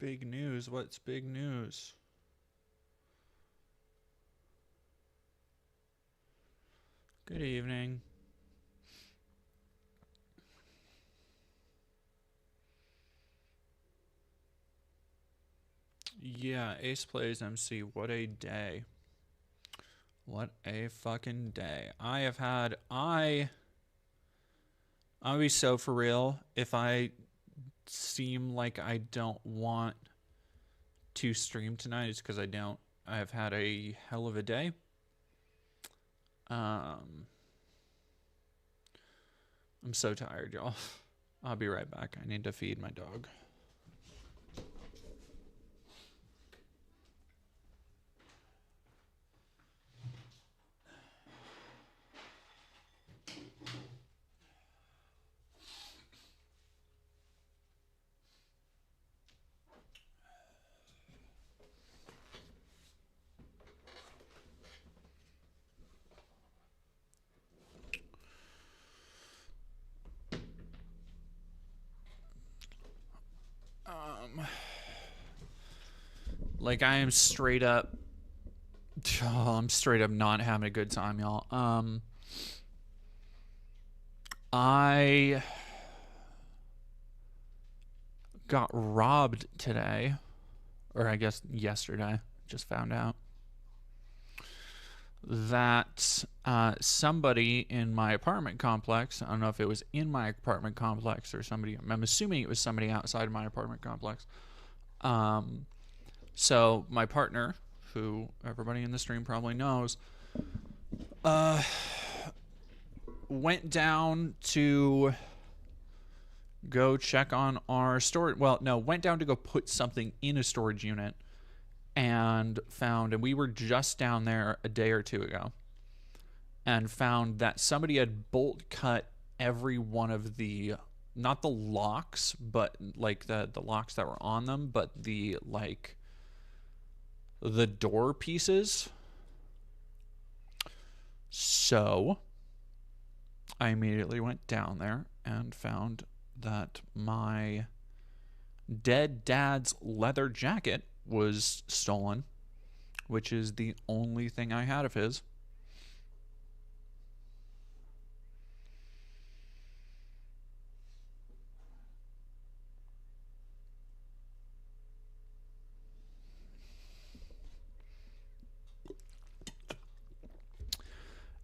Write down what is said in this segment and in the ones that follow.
Big news. What's big news? Good evening. Yeah, Ace plays MC. What a day. What a fucking day. I'll be so for real if I seem like I don't want to stream tonight. It's because I don't. I have had a hell of a day. I'm so tired, y'all. I'll be right back. I need to feed my dog. Like I am straight up I'm straight up not having a good time, y'all. I got robbed today, or I guess yesterday. Just found out that somebody in my apartment complex, I don't know if it was in my apartment complex or somebody, I'm assuming it was somebody outside of my apartment complex. So my partner, who everybody in the stream probably knows, went down to go check on our storage. Well, no, went down to go put something in a storage unit and found, and we were just down there a day or two ago, and found that somebody had bolt cut every one of the, not the locks, but like the locks that were on them, but the like the door pieces. So I immediately went down there and found that my dead dad's leather jacket was stolen, which is the only thing I had of his.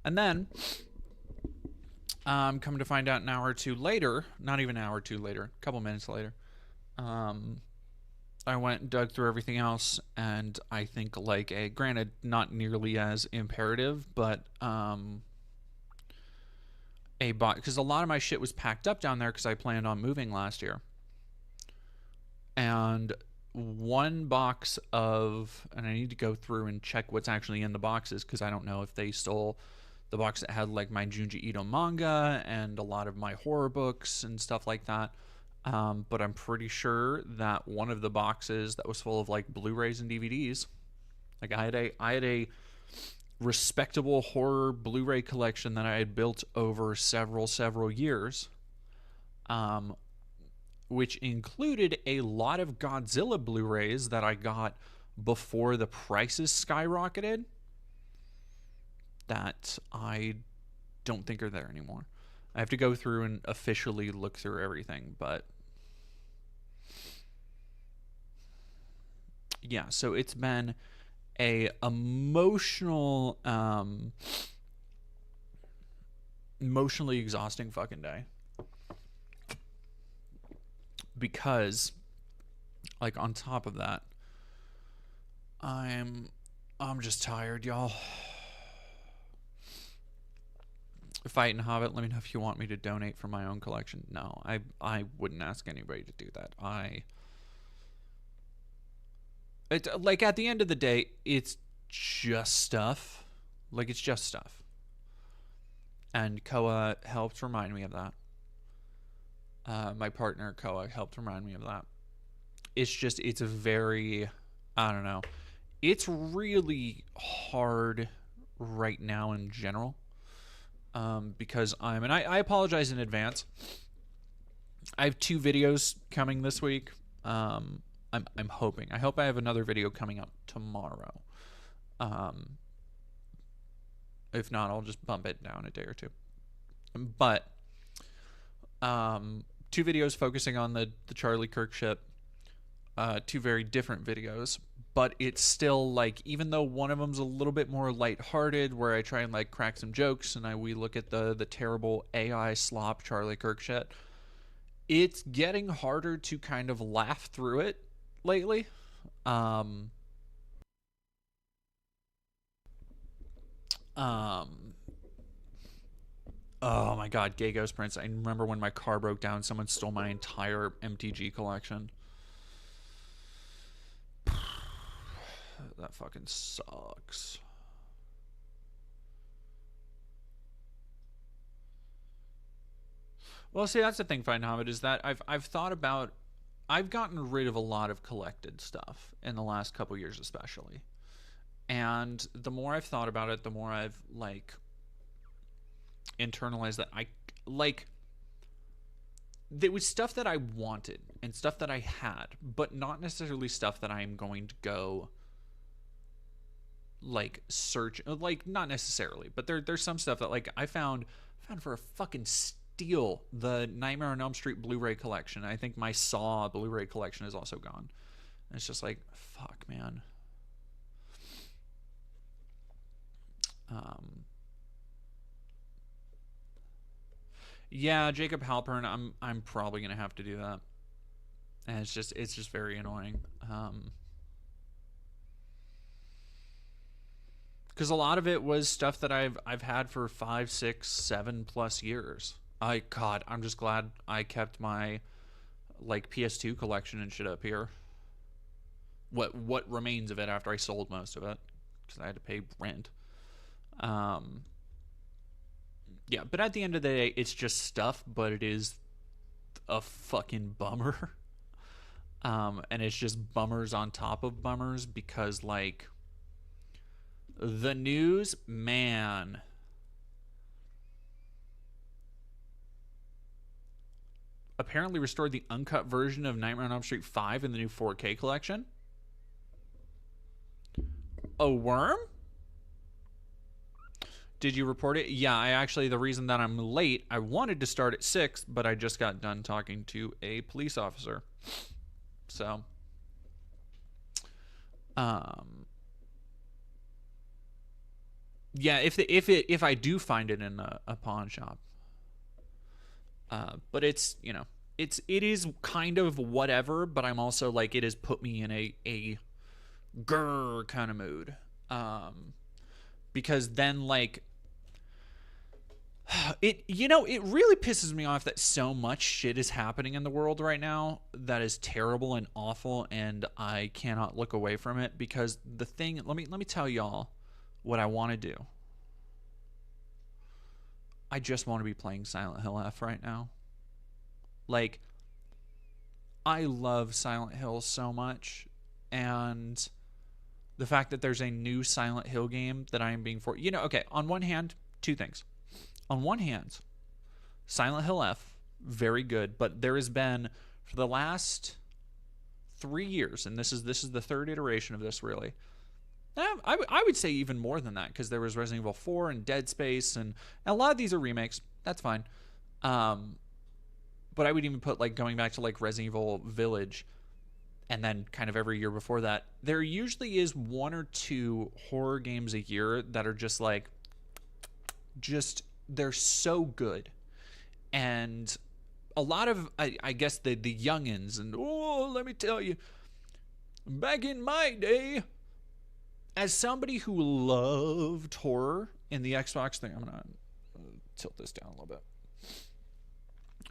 And then, come to find out an hour or two later, not even an hour or two later, a couple minutes later, I went and dug through everything else, and I think like a, granted, not nearly as imperative, but a box, because a lot of my shit was packed up down there because I planned on moving last year. And one box of, and I need to go through and check what's actually in the boxes because I don't know if they stole the box that had like my Junji Ito manga and a lot of my horror books and stuff like that. But I'm pretty sure that one of the boxes that was full of like Blu-rays and DVDs, like I had a respectable horror Blu-ray collection that I had built over several years, which included a lot of Godzilla Blu-rays that I got before the prices skyrocketed, that I don't think are there anymore. I have to go through and officially look through everything, but yeah, so it's been a emotionally exhausting fucking day, because like on top of that, I'm just tired, y'all. Fighting Hobbit, let me know if you want me to donate for my own collection. No, I wouldn't ask anybody to do that. Like at the end of the day, it's just stuff. Like it's just stuff. And Koa helped remind me of that. My partner Koa helped remind me of that. It's very, I don't know. It's really hard right now in general. Because and I apologize in advance. I have 2 videos coming this week. I'm hoping. I hope I have another video coming up tomorrow. If not, I'll just bump it down a day or two. But 2 videos focusing on the Charlie Kirk shit. 2 very different videos, but it's still like, even though one of them's a little bit more lighthearted, where I try and like crack some jokes and we look at the terrible AI slop Charlie Kirk shit, it's getting harder to kind of laugh through it lately. Oh my god, Gay Ghost Prince. I remember when my car broke down, someone stole my entire MTG collection. That fucking sucks. Well, see, that's the thing, Fine Hobbit, is that I've thought about, I've gotten rid of a lot of collected stuff in the last couple years, especially. And the more I've thought about it, the more I've like internalized that there was stuff that I wanted and stuff that I had, but not necessarily stuff that I'm going to go like search, like not necessarily, but there's some stuff that like I found for a fucking steal, the Nightmare on Elm Street Blu-ray collection. I think my Saw Blu-ray collection is also gone. And it's just like, fuck, man. Yeah, Jacob Halpern, I'm probably gonna have to do that. And it's just very annoying. Because a lot of it was stuff that I've had for 5, 6, 7+ years. God, I'm just glad I kept my like PS2 collection and shit up here. What remains of it after I sold most of it, because I had to pay rent. Yeah, but at the end of the day, it's just stuff, but it is a fucking bummer. And it's just bummers on top of bummers, because like the news, man. Apparently restored the uncut version of Nightmare on Elm Street 5 in the new 4K collection. A worm? Did you report it? Yeah, I actually, the reason that I'm late, I wanted to start at 6, but I just got done talking to a police officer. So, yeah, if I do find it in a pawn shop, but it's, you know, it is kind of whatever, but I'm also like, it has put me in a grr kind of mood, because then like it really pisses me off that so much shit is happening in the world right now that is terrible and awful, and I cannot look away from it. Because the thing, let me tell y'all what I want to do. I just want to be playing Silent Hill F right now. Like, I love Silent Hill so much, and the fact that there's a new Silent Hill game that I am being for, okay, on one hand, 2 things. On one hand, Silent Hill F, very good, but there has been, for the last 3 years, and this is the 3rd iteration of this, really. I would say even more than that, because there was Resident Evil 4 and Dead Space, and a lot of these are remakes. That's fine. But I would even put, like, going back to, like, Resident Evil Village, and then kind of every year before that, there usually is 1 or 2 horror games a year that are just, like, they're so good. And a lot of, I guess, the youngins, and, let me tell you, back in my day, as somebody who loved horror in the Xbox thing, I'm going to tilt this down a little bit.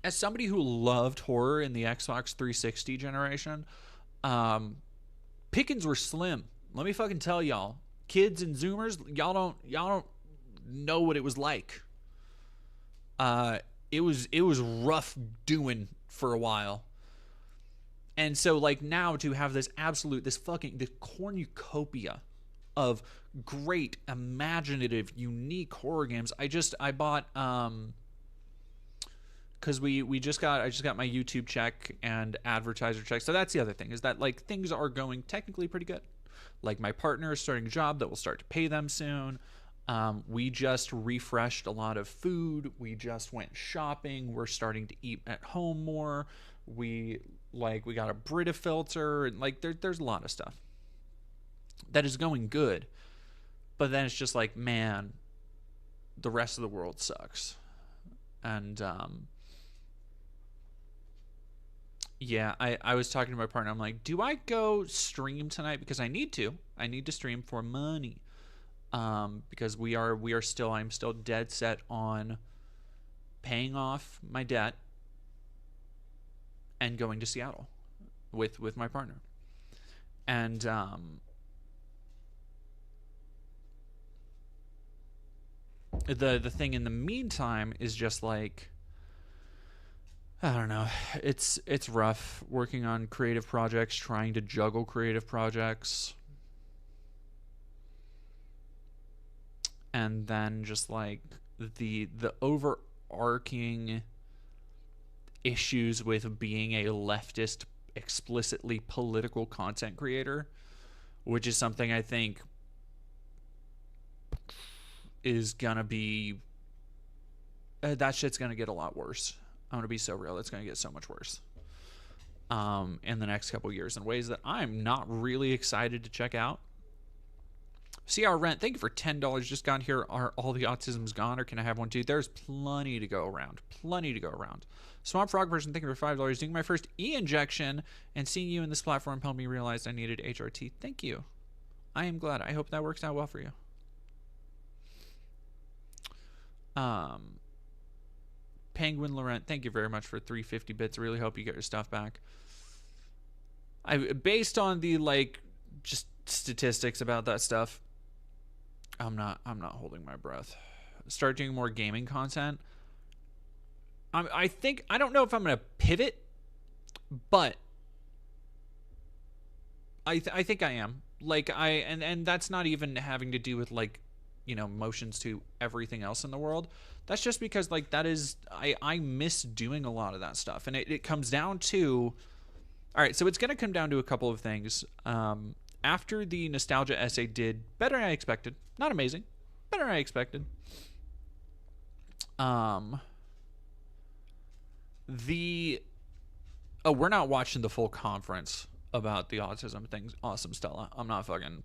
As somebody who loved horror in the Xbox 360 generation, pickings were slim. Let me fucking tell y'all. Kids and Zoomers, y'all don't know what it was like. It was rough doing for a while. And so, like, now to have this cornucopia of great, imaginative, unique horror games. I bought because I just got my YouTube check and advertiser check. So that's the other thing, is that like things are going technically pretty good. Like my partner is starting a job that will start to pay them soon. We just refreshed a lot of food. We just went shopping. We're starting to eat at home more. We got a Brita filter, and like there's a lot of stuff that is going good. But then it's just like, man, the rest of the world sucks. And yeah, I was talking to my partner. I'm like, do I go stream tonight? Because I need to. I need to stream for money. Because I'm still dead set on paying off my debt and going to Seattle with my partner. And the thing in the meantime is just like, I don't know. It's rough working on creative projects, trying to juggle creative projects. And then just like the overarching issues with being a leftist, explicitly political content creator, which is something I think is gonna be that shit's gonna get a lot worse. I'm gonna be so real. It's gonna get so much worse in the next couple years in ways that I'm not really excited to check out. CR Rent, thank you for $10. Just got here. Are all the autisms gone, or can I have one too? There's plenty to go around. Plenty to go around. Swamp Frog person, thank you for $5. Doing my first e-injection and seeing you in this platform helped me realize I needed HRT. Thank you. I am glad. I hope that works out well for you. Penguin Laurent, thank you very much for 350 bits. Really hope you get your stuff back. Based on the like just statistics about that stuff, I'm not holding my breath. Start doing more gaming content. I don't know if I'm gonna pivot, but I think I am. Like and that's not even having to do with like, you know, motions to everything else in the world. That's just because like that is I miss doing a lot of that stuff, and it comes down to, all right, so it's gonna come down to a couple of things. After the nostalgia essay did better than I expected, not amazing, better than I expected. We're not watching the full conference about the autism things. Awesome, Stella. I'm not fucking.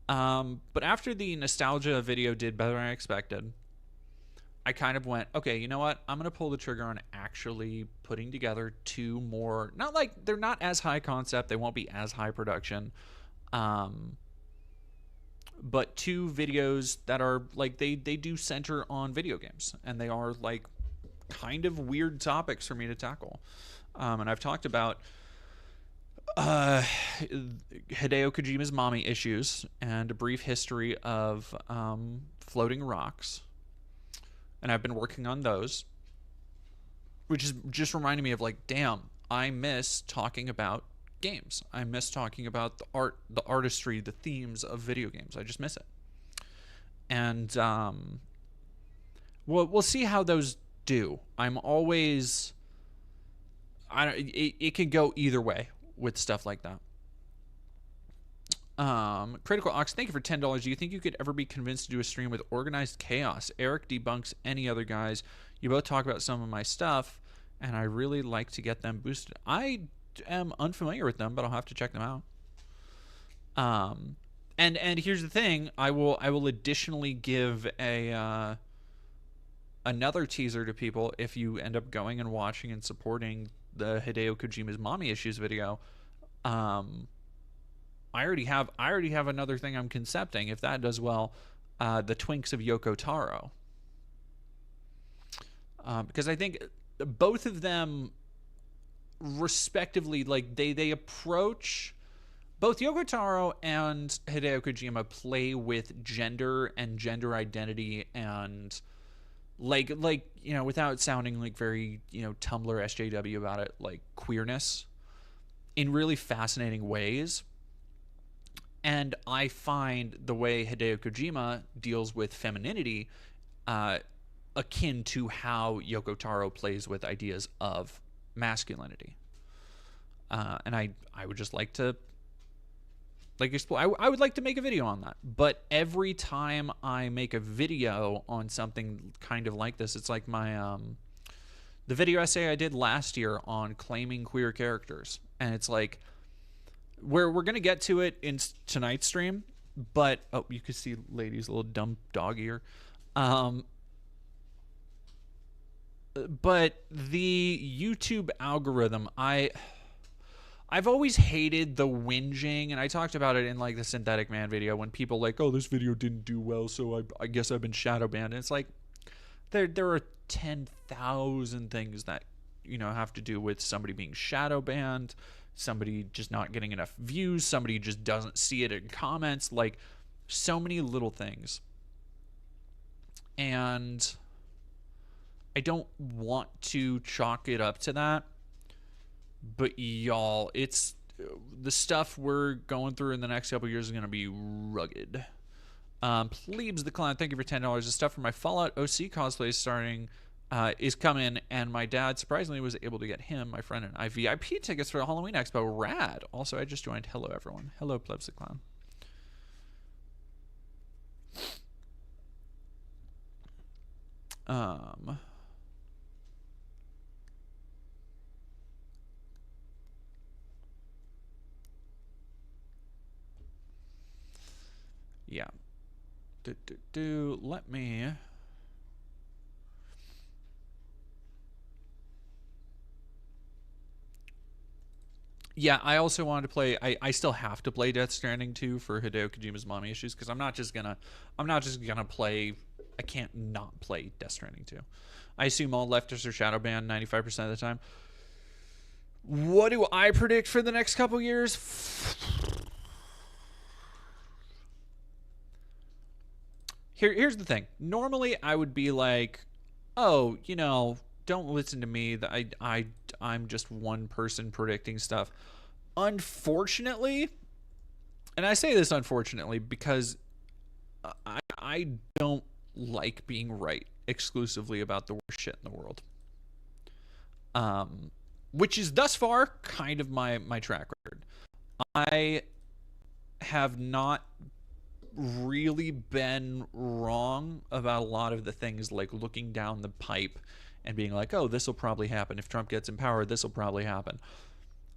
But after the nostalgia video did better than I expected, I kind of went, okay, you know what? I'm going to pull the trigger on actually putting together two more, not like they're not as high concept. They won't be as high production. But two videos that are like, they do center on video games, and they are like kind of weird topics for me to tackle. And I've talked about Hideo Kojima's mommy issues and a brief history of floating rocks. And I've been working on those, which is just reminding me of like, damn, I miss talking about games. I miss talking about the art, the artistry, the themes of video games. I just miss it. And we'll see how those do. I'm always, it can go either way with stuff like that. Critical Ox, thank you for $10. Do you think you could ever be convinced to do a stream with Organized Chaos? Eric debunks any other guys. You both talk about some of my stuff, and I really like to get them boosted. I am unfamiliar with them, but I'll have to check them out. And here's the thing: I will additionally give a another teaser to people if you end up going and watching and supporting the Hideo Kojima's mommy issues video. I already have another thing I'm concepting. If that does well, the Twinks of Yoko Taro, because I think both of them, respectively, like they approach, both Yoko Taro and Hideo Kojima play with gender and gender identity and like you know, without sounding like very, you know, Tumblr SJW about it, like queerness in really fascinating ways. And I find the way Hideo Kojima deals with femininity a akin to how Yoko Taro plays with ideas of masculinity. And I would just like to explore. I would like to make a video on that. But every time I make a video on something kind of like this, it's like my the video essay I did last year on claiming queer characters, and it's like we're gonna get to it in tonight's stream. But oh, you can see Lady's little dumb dog ear. But the YouTube algorithm, I've always hated the whinging, and I talked about it in like the Synthetic Man video when people like, oh, this video didn't do well, so I guess I've been shadow banned. And it's like there are 10,000 things that have to do with somebody being shadow banned, somebody just not getting enough views, somebody just doesn't see it in comments, like so many little things. And I don't want to chalk it up to that, but y'all, it's the stuff we're going through in the next couple of years is going to be rugged. Plebes the Clown, thank you for $10. The stuff for my Fallout OC cosplay is coming, and my dad surprisingly was able to get him, my friend, and I VIP tickets for the Halloween Expo. Rad. Also, I just joined. Hello, everyone. Hello, Plebs the Clown. Yeah. Let me. Yeah, I also wanted to play. I still have to play Death Stranding 2 for Hideo Kojima's mommy issues, because I'm not just gonna play. I can't not play Death Stranding 2. I assume all leftists are shadow banned 95% of the time. What do I predict for the next couple years? Here's the thing. Normally, I would be like, oh, don't listen to me. I'm just one person predicting stuff. Unfortunately, and I say this unfortunately because I don't like being right exclusively about the worst shit in the world. Which is thus far kind of my track record. I have not really been wrong about a lot of the things, like looking down the pipe and being like, oh, this will probably happen. If Trump gets empowered, this will probably happen.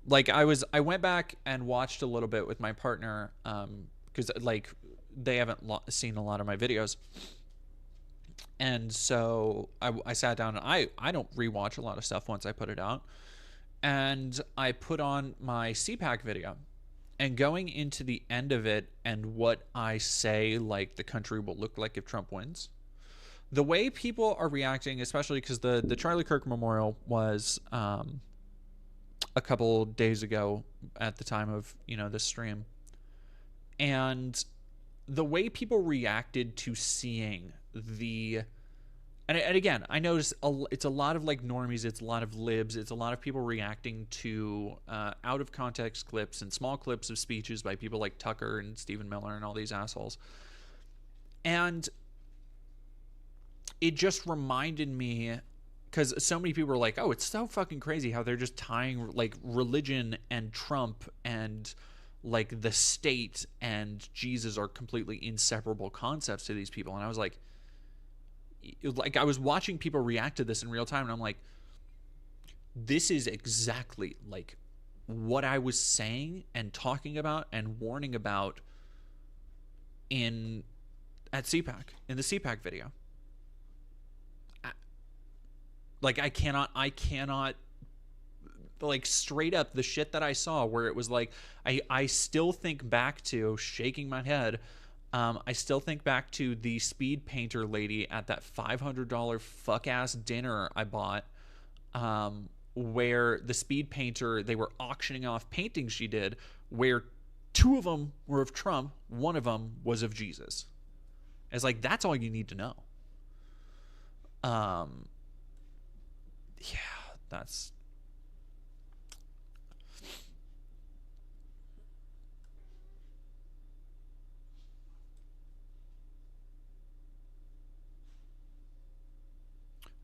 Like I went back and watched a little bit with my partner, because like they haven't seen a lot of my videos. And so I sat down, and I don't rewatch a lot of stuff once I put it out. And I put on my CPAC video. And going into the end of it and what I say, like, the country will look like if Trump wins, the way people are reacting, especially because the Charlie Kirk Memorial was a couple days ago at the time of, this stream. And the way people reacted to seeing the... And again, I noticed it's a lot of like normies, it's a lot of libs, it's a lot of people reacting to out of context clips and small clips of speeches by people like Tucker and Stephen Miller and all these assholes. And it just reminded me, because so many people were like, oh, it's so fucking crazy how they're just tying like religion and Trump and like the state and Jesus are completely inseparable concepts to these people. And I was like I was watching people react to this in real time, and I'm like, this is exactly like what I was saying and talking about and warning about at CPAC, in the CPAC video. I cannot like straight up the shit that I saw where it was like, I still think back to shaking my head. I still think back to the speed painter lady at that $500 fuck ass dinner I bought, where the speed painter, they were auctioning off paintings she did, where 2 of them were of Trump, 1 of them was of Jesus. It's like, that's all you need to know. Yeah, that's...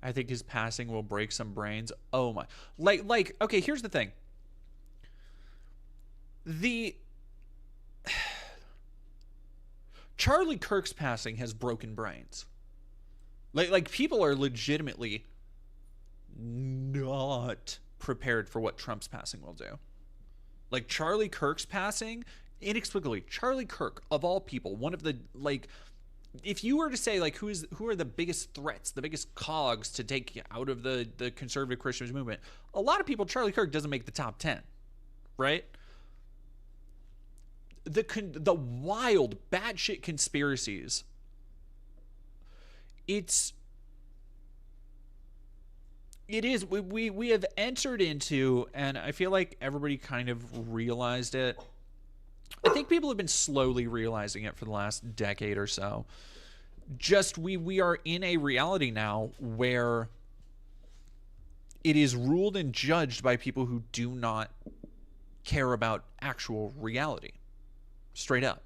I think his passing will break some brains. Oh my. Okay, here's the thing. The Charlie Kirk's passing has broken brains. Like people are legitimately not prepared for what Trump's passing will do. Like Charlie Kirk's passing, inexplicably, Charlie Kirk, of all people, one of the, like, if you were to say, like, who are the biggest threats, the biggest cogs to take out of the conservative Christian movement, a lot of people, Charlie Kirk doesn't make the top 10, right? The wild, batshit conspiracies, it is, we have entered into, and I feel like everybody kind of realized it. I think people have been slowly realizing it for the last decade or so. Just we are in a reality now where it is ruled and judged by people who do not care about actual reality. Straight up.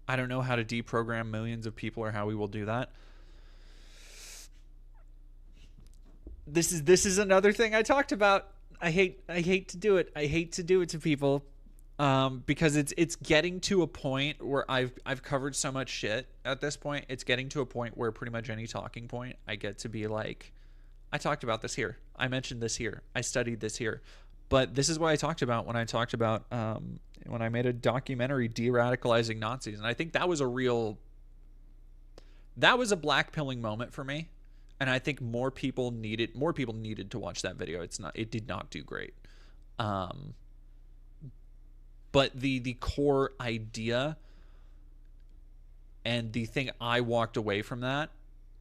I don't know how to deprogram millions of people or how we will do that. This is another thing I talked about. I hate to do it. I hate to do it to people, because it's getting to a point where I've covered so much shit at this point. It's getting to a point where pretty much any talking point I get to be like, I talked about this here. I mentioned this here. I studied this here. But this is what I talked about when I talked about when I made a documentary de-radicalizing Nazis. And I think that was a blackpilling moment for me. And I think more people needed to watch that video. It did not do great. But the core idea and the thing I walked away from that,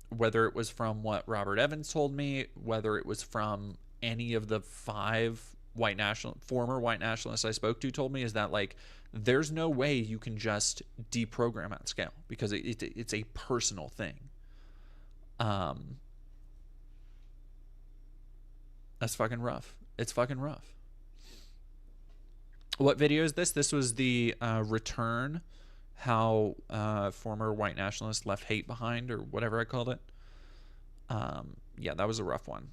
whether it was from what Robert Evans told me, whether it was from any of the 5 former white nationalists I spoke to told me, is that, like, there's no way you can just deprogram at scale, because it's a personal thing. That's fucking rough. It's fucking rough. What video is this? This was the return, how former white nationalists left hate behind, or whatever I called it. Yeah, that was a rough one.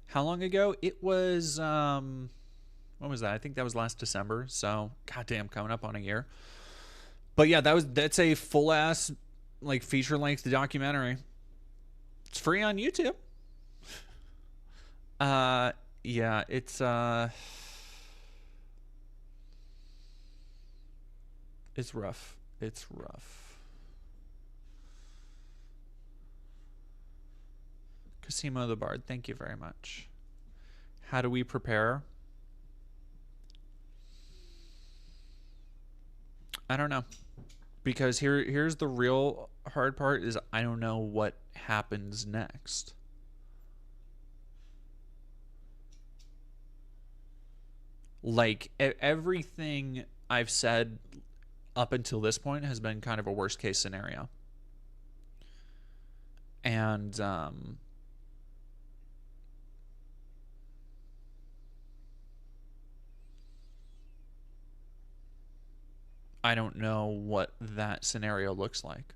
How long ago? It was, when was that? I think that was last December. So, goddamn, coming up on a year. But yeah, that's a full ass, like, feature length documentary. It's free on YouTube. Yeah, it's rough. It's rough. Cosimo the Bard, thank you very much. How do we prepare? I don't know. Because here's the real hard part, is I don't know what happens next. Like, everything I've said up until this point has been kind of a worst case scenario. And I don't know what that scenario looks like.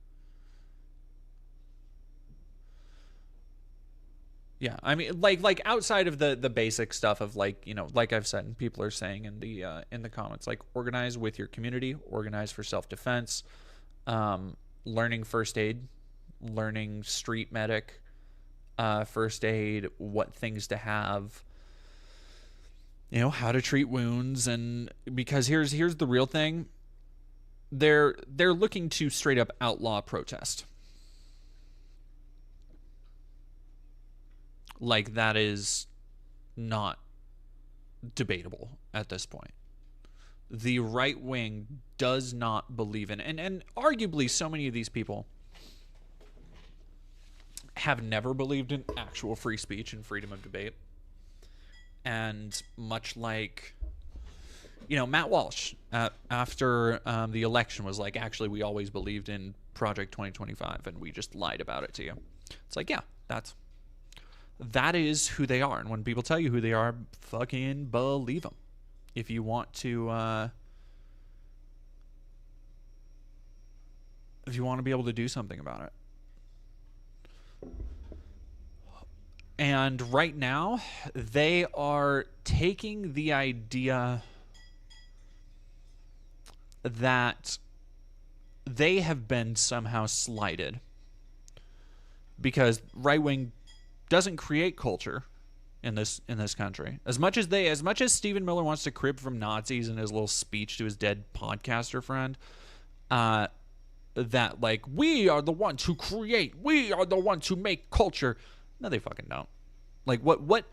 Yeah, I mean, like outside of the basic stuff of, like, you know, like I've said, and people are saying in the comments, like, organize with your community, organize for self-defense, learning first aid, learning street medic, first aid, what things to have, you know, how to treat wounds. And because here's the real thing. They're looking to straight up outlaw protest. Like, that is not debatable at this point. The right wing does not believe in, and arguably so many of these people, have never believed in actual free speech and freedom of debate. And much like, Matt Walsh, after the election, was like, actually, we always believed in Project 2025, and we just lied about it to you. It's like, yeah, that is who they are. And when people tell you who they are, fucking believe them. If you want to be able to do something about it. And right now, they are taking the idea that they have been somehow slighted because right wing doesn't create culture in this country. As much as Stephen Miller wants to crib from Nazis in his little speech to his dead podcaster friend, that like we are the ones who create, we are the ones who make culture. No, they fucking don't. Like what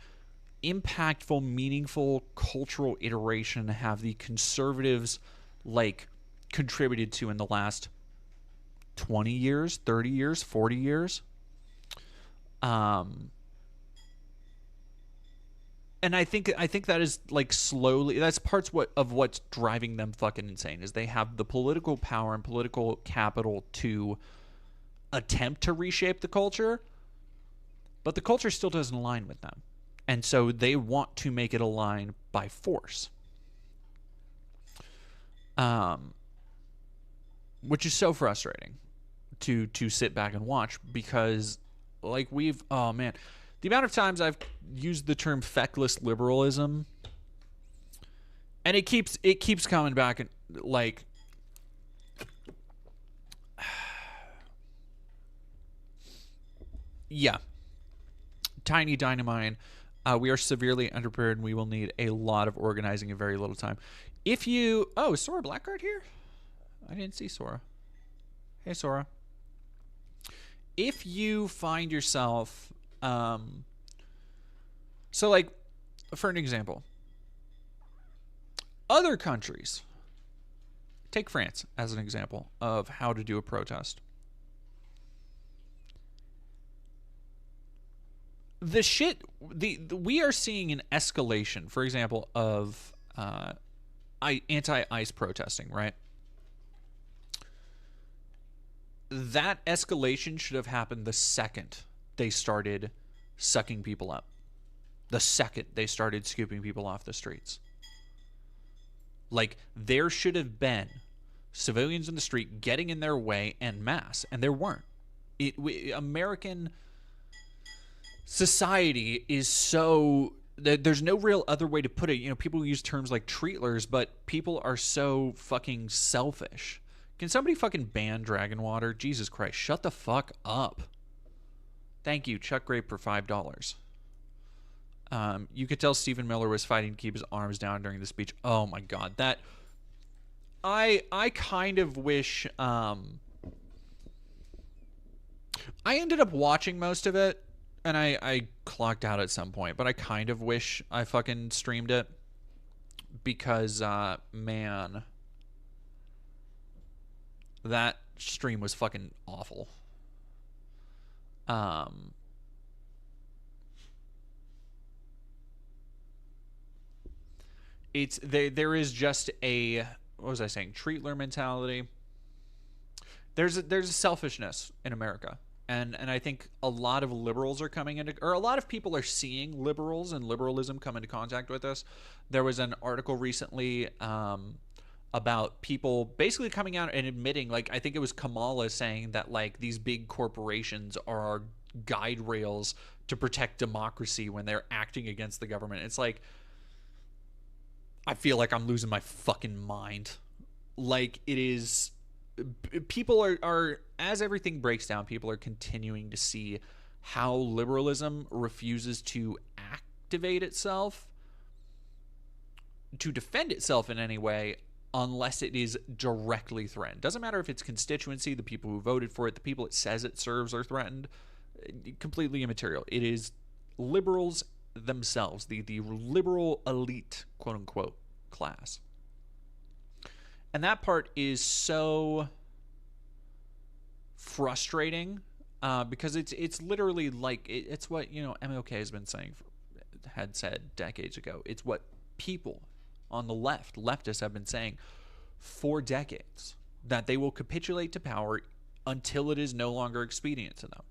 impactful, meaningful cultural iteration have the conservatives like contributed to in the last 20 years, 30 years, 40 years? And I think that is like slowly, that's parts of what's driving them fucking insane, is they have the political power and political capital to attempt to reshape the culture, but the culture still doesn't align with them. And so they want to make it align by force. Which is so frustrating to sit back and watch, because like oh man, the amount of times I've used the term feckless liberalism, and it keeps coming back, and like yeah. Tiny Dynamine, we are severely underprepared and we will need a lot of organizing in very little time. If you... Oh, is Sora Blackguard here? I didn't see Sora. Hey, Sora. If you find yourself... So, like, for an example, other countries... Take France as an example of how to do a protest. We are seeing an escalation, for example, of anti-ICE protesting, right? That escalation should have happened the second they started sucking people up. The second they started scooping people off the streets. Like, there should have been civilians in the street getting in their way en masse, and there weren't. American society is so... There's no real other way to put it. People use terms like treatlers, but people are so fucking selfish. Can somebody fucking ban Dragon Water? Jesus Christ, shut the fuck up. Thank you, Chuck Grape, for $5. You could tell Stephen Miller was fighting to keep his arms down during the speech. Oh my god, that... I kind of wish... I ended up watching most of it, and I clocked out at some point, but I kind of wish I fucking streamed it, because, man, that stream was fucking awful. There is just a, what was I saying, treatler mentality. There's a selfishness in America. And I think a lot of liberals are coming into, or a lot of people are seeing liberals and liberalism come into contact with us. There was an article recently about people basically coming out and admitting, like, I think it was Kamala saying that, like, these big corporations are our guide rails to protect democracy when they're acting against the government. It's like, I feel like I'm losing my fucking mind. Like, it is... People are, as everything breaks down, people are continuing to see how liberalism refuses to activate itself, to defend itself in any way, unless it is directly threatened. Doesn't matter if it's constituency, the people who voted for it, the people it says it serves are threatened. Completely immaterial. It is liberals themselves, the liberal elite, quote unquote, class. And that part is so frustrating because it's literally like it's what MLK has been saying, had said decades ago. It's what people on the leftists have been saying for decades, that they will capitulate to power until it is no longer expedient to them.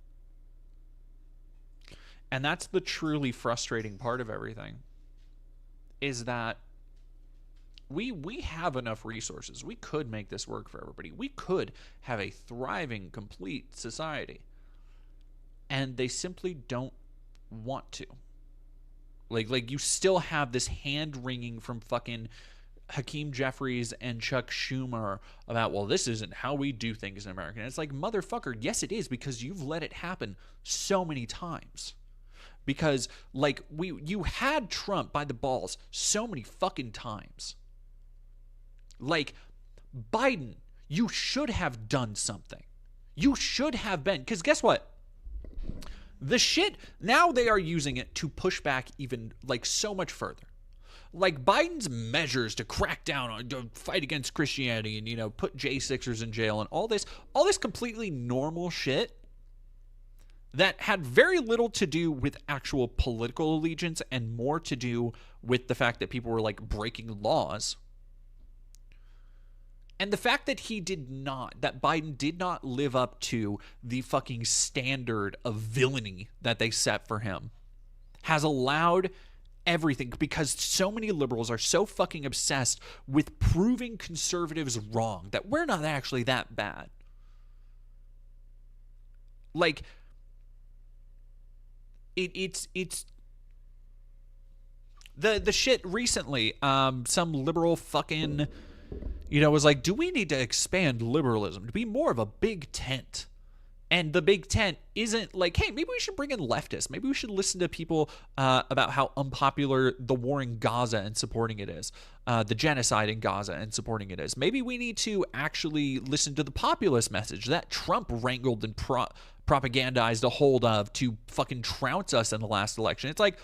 And that's the truly frustrating part of everything, is that we have enough resources. We could make this work for everybody. We could have a thriving, complete society. And they simply don't want to. Like you still have this hand-wringing from fucking Hakeem Jeffries and Chuck Schumer about, well, this isn't how we do things in America. And it's like, motherfucker, yes it is, because you've let it happen so many times. Because like you had Trump by the balls so many fucking times. Like, Biden, you should have done something. You should have been, because guess what? The shit, now they are using it to push back even, like, so much further. Like, Biden's measures to crack down on, to fight against Christianity and, put J6ers in jail and all this completely normal shit that had very little to do with actual political allegiance and more to do with the fact that people were, like, breaking laws. And the fact that that Biden did not live up to the fucking standard of villainy that they set for him has allowed everything, because so many liberals are so fucking obsessed with proving conservatives wrong that we're not actually that bad. Like, it's the shit recently, some liberal fucking, was like, do we need to expand liberalism to be more of a big tent? And the big tent isn't like, hey, maybe we should bring in leftists. Maybe we should listen to people about how unpopular the war in Gaza and supporting it is, the genocide in Gaza and supporting it is. Maybe we need to actually listen to the populist message that Trump wrangled and propagandized a hold of to fucking trounce us in the last election. It's like,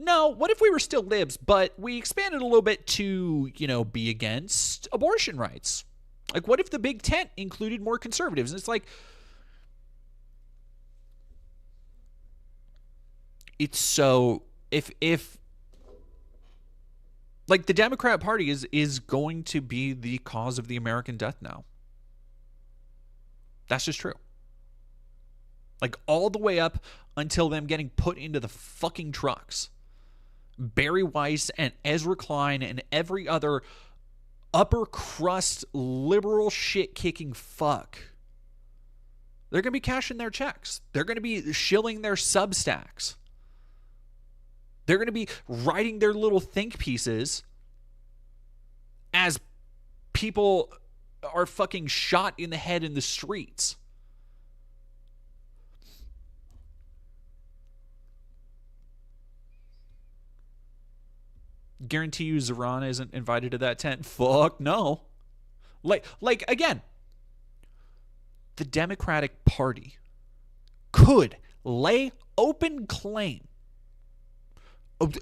no, what if we were still libs, but we expanded a little bit to, be against abortion rights? Like, what if the big tent included more conservatives? And it's like, it's so, if like the Democrat Party is going to be the cause of the American death now. That's just true. Like, all the way up until them getting put into the fucking trucks. Barry Weiss and Ezra Klein and every other upper crust liberal shit-kicking fuck. They're going to be cashing their checks. They're going to be shilling their Substacks. They're going to be writing their little think pieces as people are fucking shot in the head in the streets. Guarantee you Zerana isn't invited to that tent? Fuck no. Like again, the Democratic Party could lay open claim.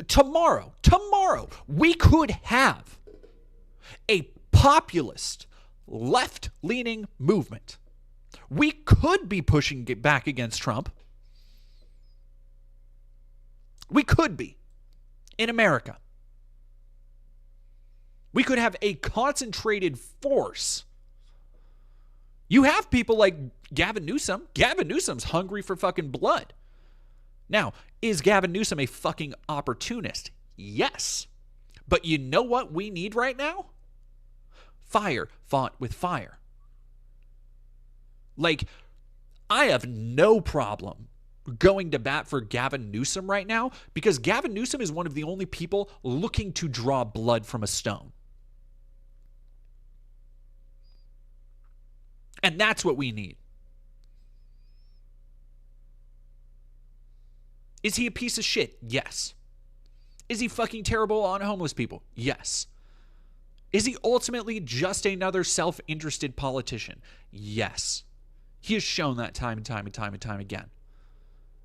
Tomorrow, we could have a populist, left-leaning movement. We could be pushing back against Trump. We could be in America. We could have a concentrated force. You have people like Gavin Newsom. Gavin Newsom's hungry for fucking blood. Now, is Gavin Newsom a fucking opportunist? Yes. But you know what we need right now? Fire fought with fire. Like, I have no problem going to bat for Gavin Newsom right now, because Gavin Newsom is one of the only people looking to draw blood from a stone. And that's what we need. Is he a piece of shit? Yes. Is he fucking terrible on homeless people? Yes. Is he ultimately just another self-interested politician? Yes. He has shown that time and time and time and time again.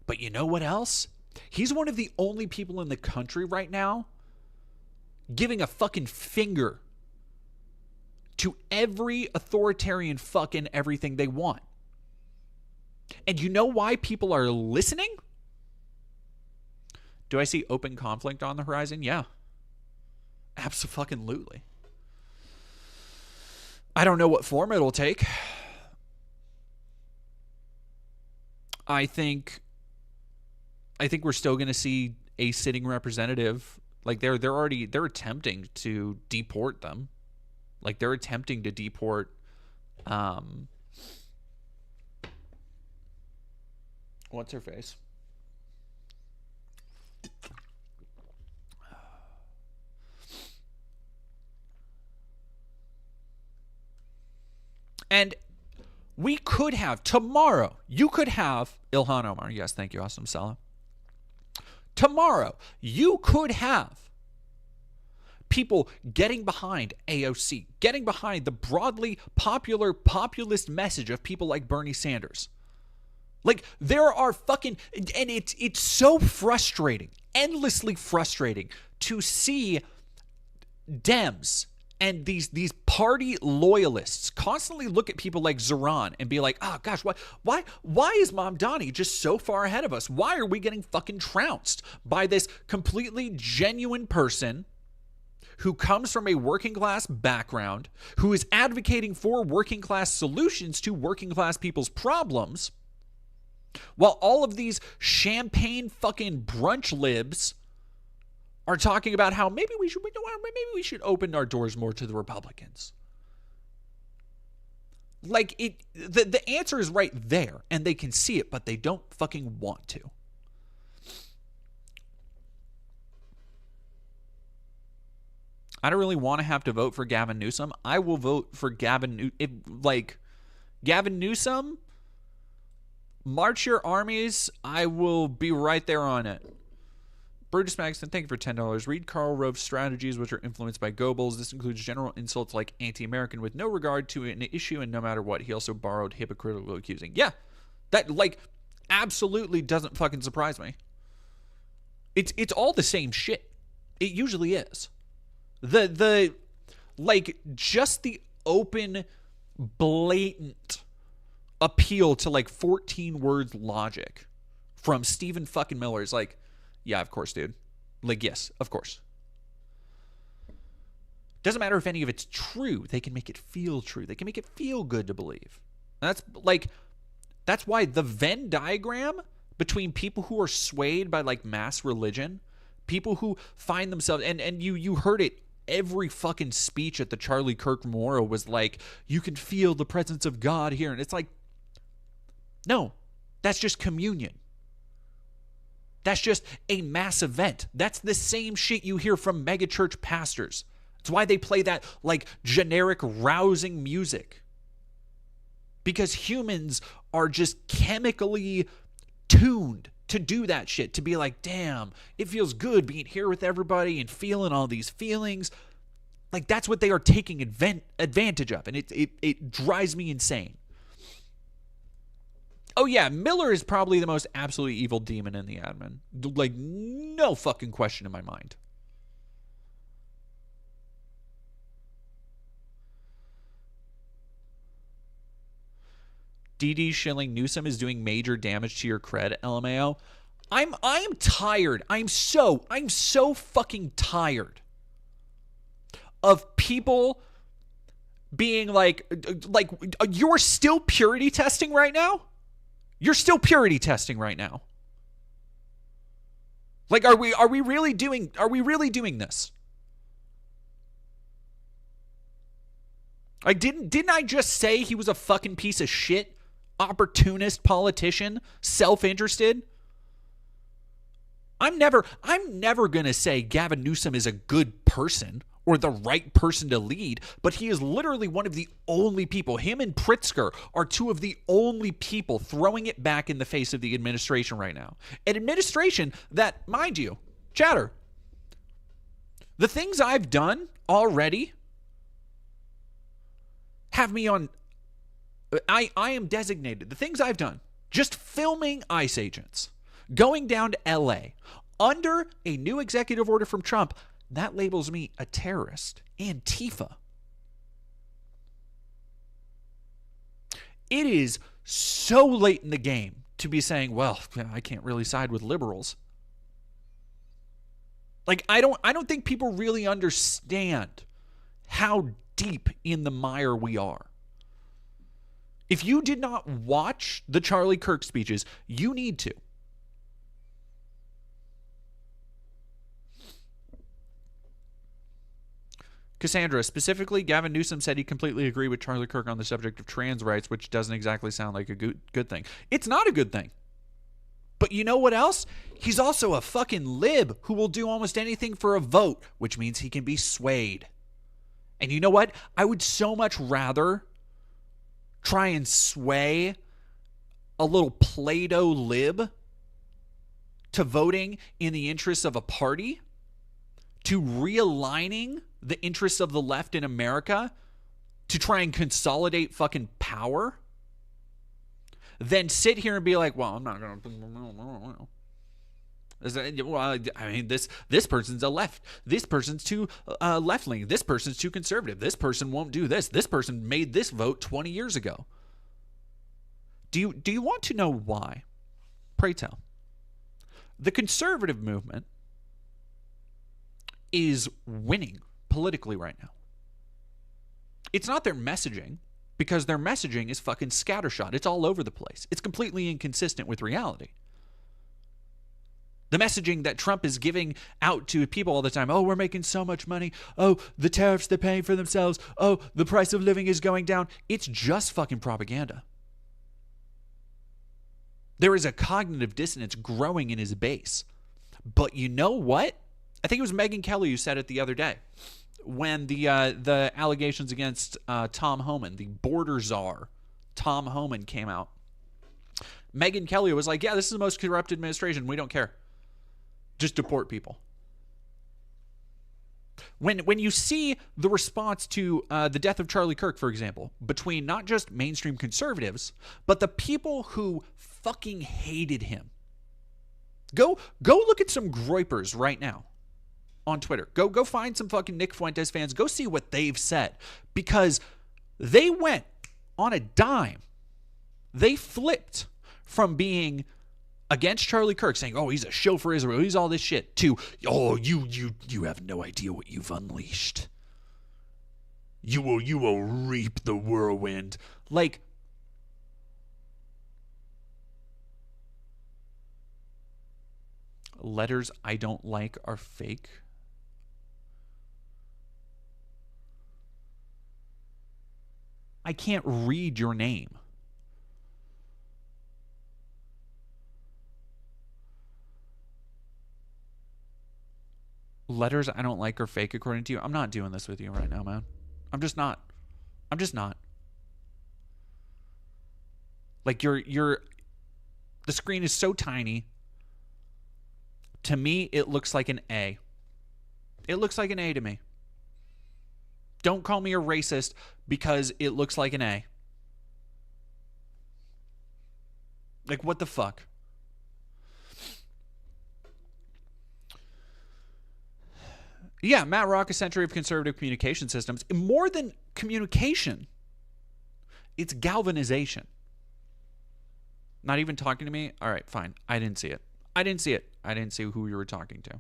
But you know what else? He's one of the only people in the country right now giving a fucking finger to every authoritarian fucking everything they want. And you know why people are listening? Do I see open conflict on the horizon? Yeah. Abso-fucking-lutely. I don't know what form it'll take. I think we're still going to see a sitting representative. Like they're attempting to deport them. Like they're attempting to deport what's her face? And we could have tomorrow, you could have Ilhan Omar. Yes, thank you, Awesome Salah. Tomorrow, you could have people getting behind AOC, getting behind the broadly popular populist message of people like Bernie Sanders. Like, there are fucking, and it's so frustrating, endlessly frustrating to see Dems and these party loyalists constantly look at people like Zoran and be like, oh gosh, why is Mamdani just so far ahead of us? Why are we getting fucking trounced by this completely genuine person who comes from a working class background, who is advocating for working class solutions to working class people's problems, while all of these champagne fucking brunch libs are talking about how maybe we should open our doors more to the Republicans. Like, the answer is right there, and they can see it, but they don't fucking want to. I don't really want to have to vote for Gavin Newsom. I will vote for Gavin Newsom, march your armies, I will be right there on it. Burgess Magson, thank you for $10. Read Karl Rove's strategies, which are influenced by Goebbels. This includes general insults like anti-American with no regard to an issue and no matter what. He also borrowed hypocritical accusing. Yeah, that, like, absolutely doesn't fucking surprise me. It's all the same shit. It usually is. Just the open, blatant appeal to, like, 14 words logic from Stephen fucking Miller is like, yeah, of course, dude. Like, yes, of course. Doesn't matter if any of it's true. They can make it feel true. They can make it feel good to believe. That's why the Venn diagram between people who are swayed by, like, mass religion, people who find themselves, and you heard it, every fucking speech at the Charlie Kirk Memorial was like, you can feel the presence of God here. And it's like, no, that's just communion. That's just a mass event. That's the same shit you hear from megachurch pastors. It's why they play that, like, generic rousing music. Because humans are just chemically tuned to do that shit, to be like, damn, it feels good being here with everybody and feeling all these feelings. Like, that's what they are taking advantage of, and it drives me insane. Oh yeah, Miller is probably the most absolutely evil demon in the admin. Like, no fucking question in my mind. DD shilling Newsom is doing major damage to your cred, LMAO. I am tired. I'm so fucking tired of people being like you're still purity testing right now? You're still purity testing right now. Like, are we really doing this? Like, didn't I just say he was a fucking piece of shit, opportunist politician, self-interested? I'm never going to say Gavin Newsom is a good person or the right person to lead, but he is literally one of the only people. Him and Pritzker are two of the only people throwing it back in the face of the administration right now. An administration that, mind you, chatter, the things I've done already have me on, I am designated. The things I've done, just filming ICE agents, going down to LA, under a new executive order from Trump, that labels me a terrorist. Antifa. It is so late in the game to be saying, well, I can't really side with liberals. Like, I don't think people really understand how deep in the mire we are. If you did not watch the Charlie Kirk speeches, you need to. Cassandra, specifically, Gavin Newsom said he completely agreed with Charlie Kirk on the subject of trans rights, which doesn't exactly sound like a good thing. It's not a good thing. But you know what else? He's also a fucking lib who will do almost anything for a vote, which means he can be swayed. And you know what? I would so much rather try and sway a little Play-Doh lib to voting in the interests of a party, to realigning the interests of the left in America to try and consolidate fucking power, than sit here and be like, well, I'm not going to. Well, I mean, this person's a left. This person's too left-leaning. This person's too conservative. This person won't do this. This person made this vote 20 years ago. Do you want to know why? Pray tell. The conservative movement is winning politically right now. It's not their messaging, because their messaging is fucking scattershot. It's all over the place. It's completely inconsistent with reality. The messaging that Trump is giving out to people all the time, oh, we're making so much money. Oh, the tariffs they're paying for themselves. Oh, the price of living is going down. It's just fucking propaganda. There is a cognitive dissonance growing in his base. But you know what? I think it was Megyn Kelly who said it the other day when the allegations against Tom Homan, the border czar, Tom Homan, came out. Megyn Kelly was like, yeah, this is the most corrupt administration. We don't care. Just deport people. When you see the response to the death of Charlie Kirk, for example, between not just mainstream conservatives, but the people who fucking hated him. Go look at some groypers right now on Twitter. Go find some fucking Nick Fuentes fans. Go see what they've said, because they went on a dime. They flipped from being against Charlie Kirk, saying, oh, he's a show for Israel, he's all this shit, to, oh, you have no idea what you've unleashed. You will reap the whirlwind. Like, letters I don't like are fake. I can't read your name. Letters I don't like are fake according to you. I'm not doing this with you right now, man. I'm just not. Like, the screen is so tiny. To me, it looks like an A. It looks like an A to me. Don't call me a racist because it looks like an A. Like, what the fuck? Yeah, Matt Rock, A Century of Conservative Communication Systems. More than communication, it's galvanization. Not even talking to me? All right, fine. I didn't see it. I didn't see who you were talking to.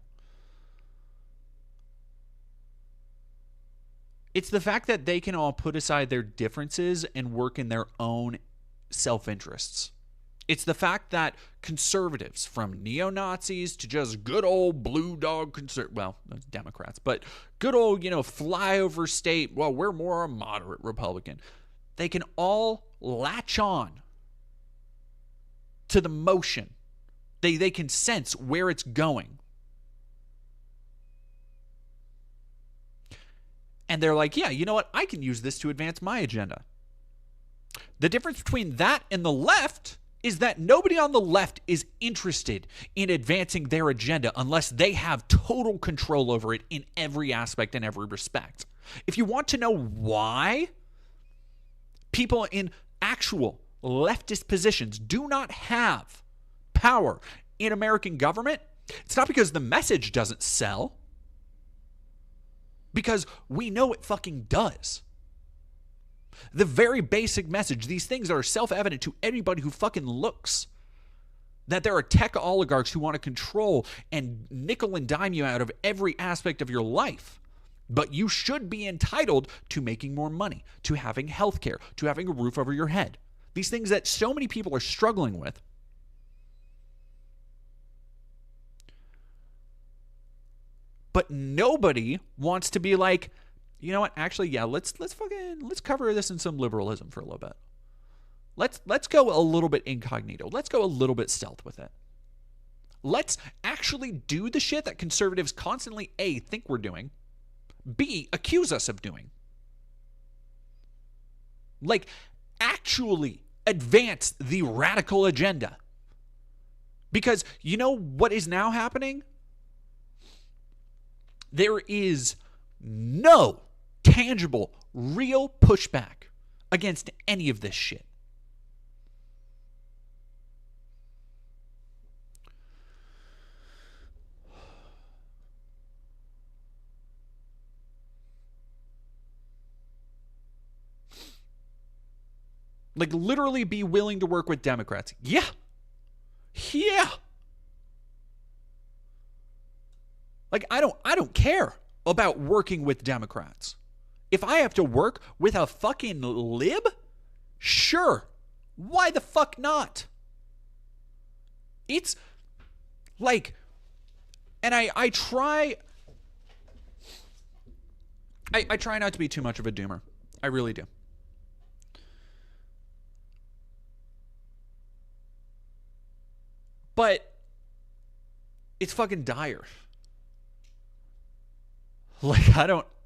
It's the fact that they can all put aside their differences and work in their own self-interests. It's the fact that conservatives, from neo-Nazis to just good old blue dog Democrats, but good old, flyover state, well, we're more a moderate Republican. They can all latch on to the motion. They can sense where it's going. And they're like, yeah, you know what? I can use this to advance my agenda. The difference between that and the left is that nobody on the left is interested in advancing their agenda unless they have total control over it in every aspect and every respect. If you want to know why people in actual leftist positions do not have power in American government, it's not because the message doesn't sell. Because we know it fucking does. The very basic message, these things that are self-evident to anybody who fucking looks, that there are tech oligarchs who want to control and nickel and dime you out of every aspect of your life. But you should be entitled to making more money, to having health care, to having a roof over your head. These things that so many people are struggling with. But nobody wants to be like, you know what? Actually, yeah, let's cover this in some liberalism for a little bit. Let's go a little bit incognito. Let's go a little bit stealth with it. Let's actually do the shit that conservatives constantly A, think we're doing, B, accuse us of doing. Like, actually advance the radical agenda. Because you know what is now happening? There is no tangible, real pushback against any of this shit. Like, literally be willing to work with Democrats. Yeah. Yeah. Like, I don't care about working with Democrats. If I have to work with a fucking lib, sure. Why the fuck not? It's like, and I try not to be too much of a doomer. I really do. But it's fucking dire. Like,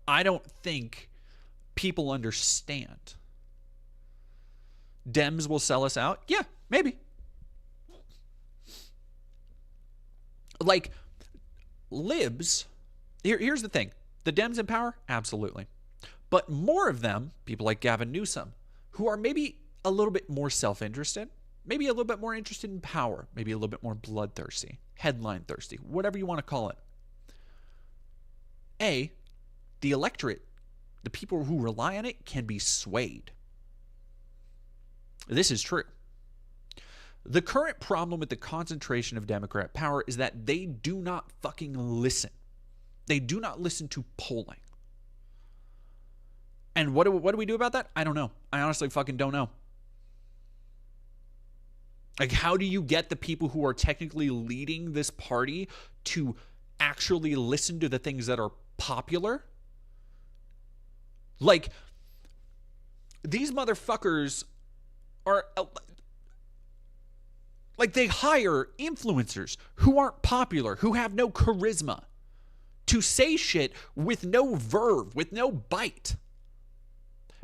I don't think people understand. Dems will sell us out? Yeah, maybe. Like, libs, here's the thing. The Dems in power? Absolutely. But more of them, people like Gavin Newsom, who are maybe a little bit more self-interested, maybe a little bit more interested in power, maybe a little bit more bloodthirsty, headline thirsty, whatever you want to call it. A, the electorate, the people who rely on it, can be swayed. This is true. The current problem with the concentration of Democrat power is that they do not fucking listen. They do not listen to polling. And what do we do about that? I don't know. I honestly fucking don't know. Like, how do you get the people who are technically leading this party to actually listen to the things that are popular? Like, these motherfuckers are, like, they hire influencers who aren't popular, who have no charisma, to say shit with no verve, with no bite.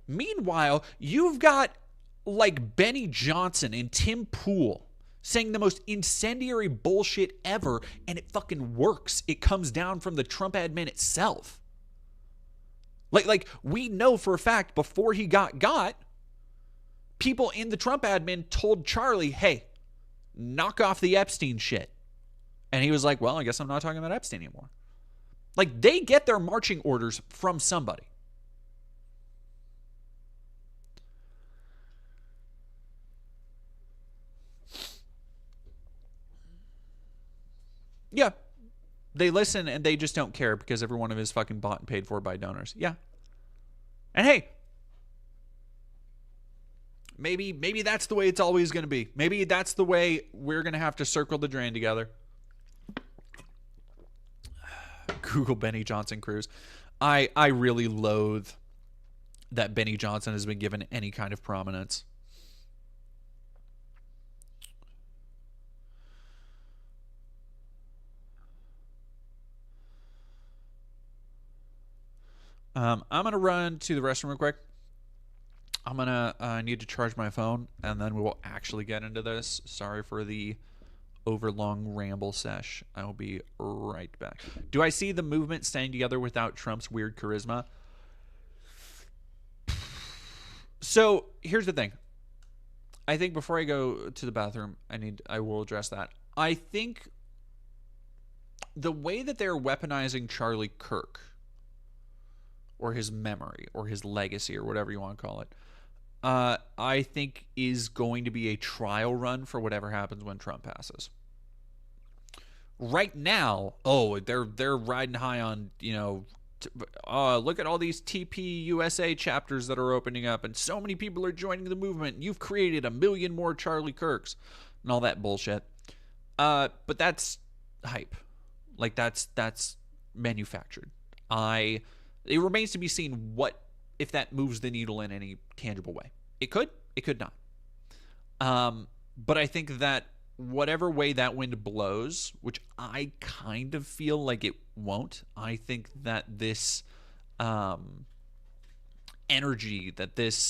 Meanwhile, you've got, like, Benny Johnson and Tim Pool saying the most incendiary bullshit ever, and it fucking works. It comes down from the Trump admin itself. Like we know for a fact before he got, people in the Trump admin told Charlie, hey, knock off the Epstein shit. And he was like, well, I guess I'm not talking about Epstein anymore. Like, they get their marching orders from somebody. Yeah. They listen and they just don't care because every one of them is fucking bought and paid for by donors. Yeah. And hey, maybe that's the way it's always going to be. Maybe that's the way we're going to have to circle the drain together. Google Benny Johnson cruise. I really loathe that Benny Johnson has been given any kind of prominence. I'm going to run to the restroom real quick. I'm going to need to charge my phone, and then we will actually get into this. Sorry for the overlong ramble sesh. I will be right back. Do I see the movement staying together without Trump's weird charisma? So here's the thing. I think before I go to the bathroom, I will address that. I think the way that they're weaponizing Charlie Kirk, or his memory, or his legacy, or whatever you want to call it, I think is going to be a trial run for whatever happens when Trump passes. Right now, they're riding high on, look at all these TPUSA chapters that are opening up, and so many people are joining the movement. You've created 1 million more Charlie Kirks and all that bullshit. But that's hype. Like that's manufactured. It remains to be seen what if that moves the needle in any tangible way. It could not. But I think that whatever way that wind blows, which I kind of feel like it won't, I think that this energy, that this,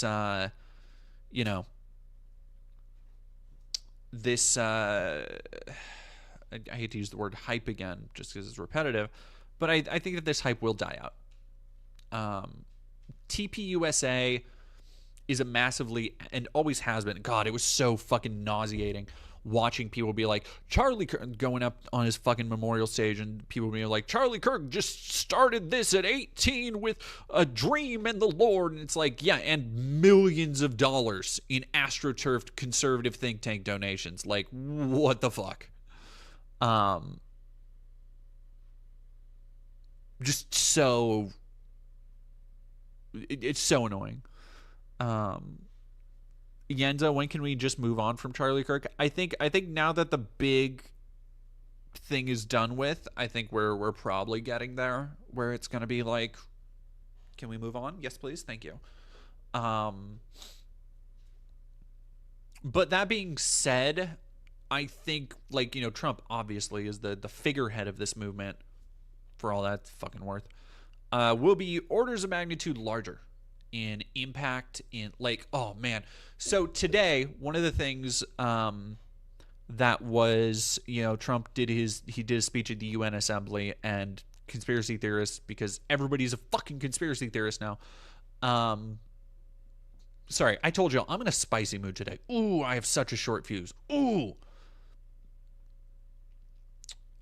this, I hate to use the word hype again just because it's repetitive, but I think that this hype will die out. TPUSA is a massively, and always has been, God, it was so fucking nauseating watching people be like, Charlie Kirk, going up on his fucking memorial stage, and people being like, Charlie Kirk just started this at 18 with a dream and the Lord. And it's like, yeah, and millions of dollars in astroturfed conservative think tank donations. Like, what the fuck? Just so, it's so annoying. Yenza, when can we just move on from Charlie Kirk? I think now that the big thing is done with, I think we're probably getting there where it's going to be like, can we move on? Yes, please. Thank you. But that being said, I think, like, Trump obviously is the figurehead of this movement, for all that's fucking worth, will be orders of magnitude larger in impact, in like, oh man. So today, one of the things that was, Trump did a speech at the UN Assembly, and conspiracy theorists, because everybody's a fucking conspiracy theorist now. Sorry, I told you I'm in a spicy mood today. Ooh, I have such a short fuse. Ooh.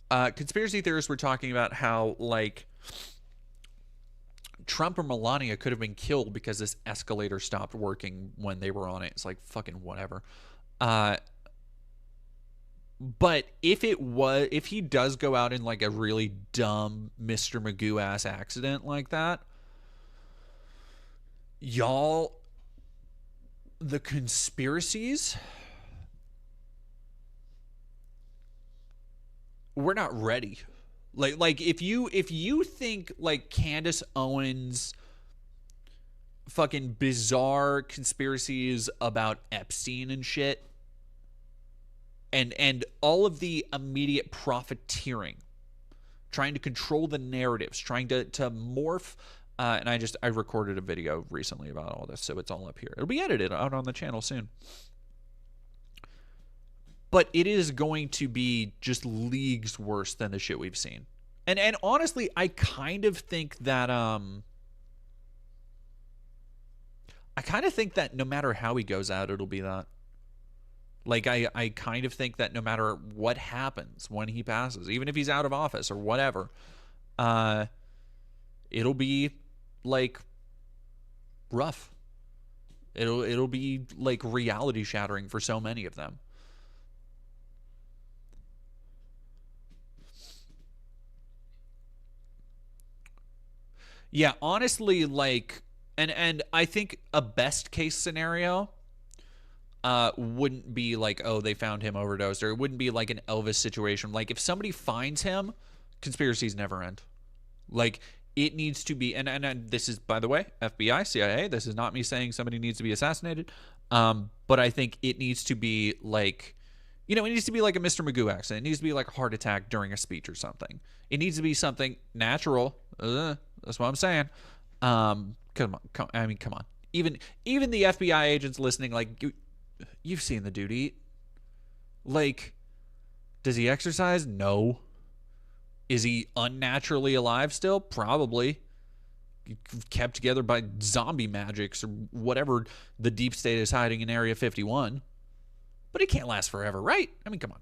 Conspiracy theorists were talking about how, like, Trump or Melania could have been killed because this escalator stopped working when they were on it. It's like, fucking whatever. But if he does go out in like a really dumb Mr. Magoo ass accident like that, y'all, the conspiracies, we're not ready. Like if you think like Candace Owens fucking bizarre conspiracies about Epstein and shit, and all of the immediate profiteering, trying to control the narratives, trying to morph, and I recorded a video recently about all this, so it's all up here. It'll be edited out on the channel soon. But it is going to be just leagues worse than the shit we've seen. And honestly, I kind of think that no matter how he goes out, it'll be that. Like, I kind of think that no matter what happens when he passes, even if he's out of office or whatever, it'll be like rough. It'll be like reality shattering for so many of them. Yeah, honestly, like, and I think a best case scenario wouldn't be like, oh, they found him overdosed, or it wouldn't be like an Elvis situation. Like, if somebody finds him, conspiracies never end. Like, it needs to be, and this is, by the way, FBI, CIA, this is not me saying somebody needs to be assassinated, but I think it needs to be like, it needs to be like a Mr. Magoo accident. It needs to be like a heart attack during a speech or something. It needs to be something natural. That's what I'm saying. Come on. Even the FBI agents listening, like, you've seen the dude eat. Like, does he exercise? No. Is he unnaturally alive still? Probably. Kept together by zombie magics or whatever the deep state is hiding in Area 51. But it can't last forever, right? I mean, come on.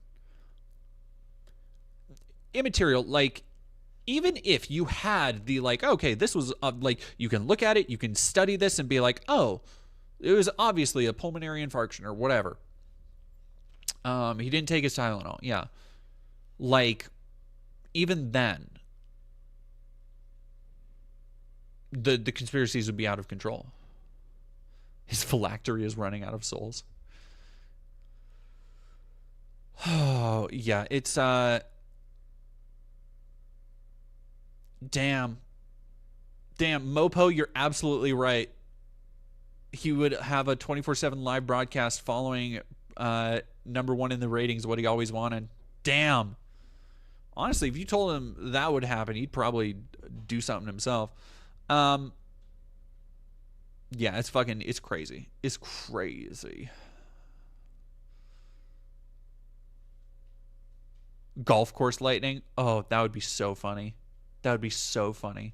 Immaterial, like, even if you had the, like, okay, this was, like, you can look at it, you can study this and be like, oh, It was obviously a pulmonary infarction or whatever. He didn't take his Tylenol. Yeah. Like, even then, the conspiracies would be out of control. His phylactery is running out of souls. Oh, yeah. It's, damn. Damn. Mopo, you're absolutely right. He would have a 24/7 live broadcast following number one in the ratings, what he always wanted. Damn. Honestly, if you told him that would happen, he'd probably do something himself. Um, yeah, it's crazy. It's crazy. Golf course lightning. Oh, that would be so funny. That would be so funny.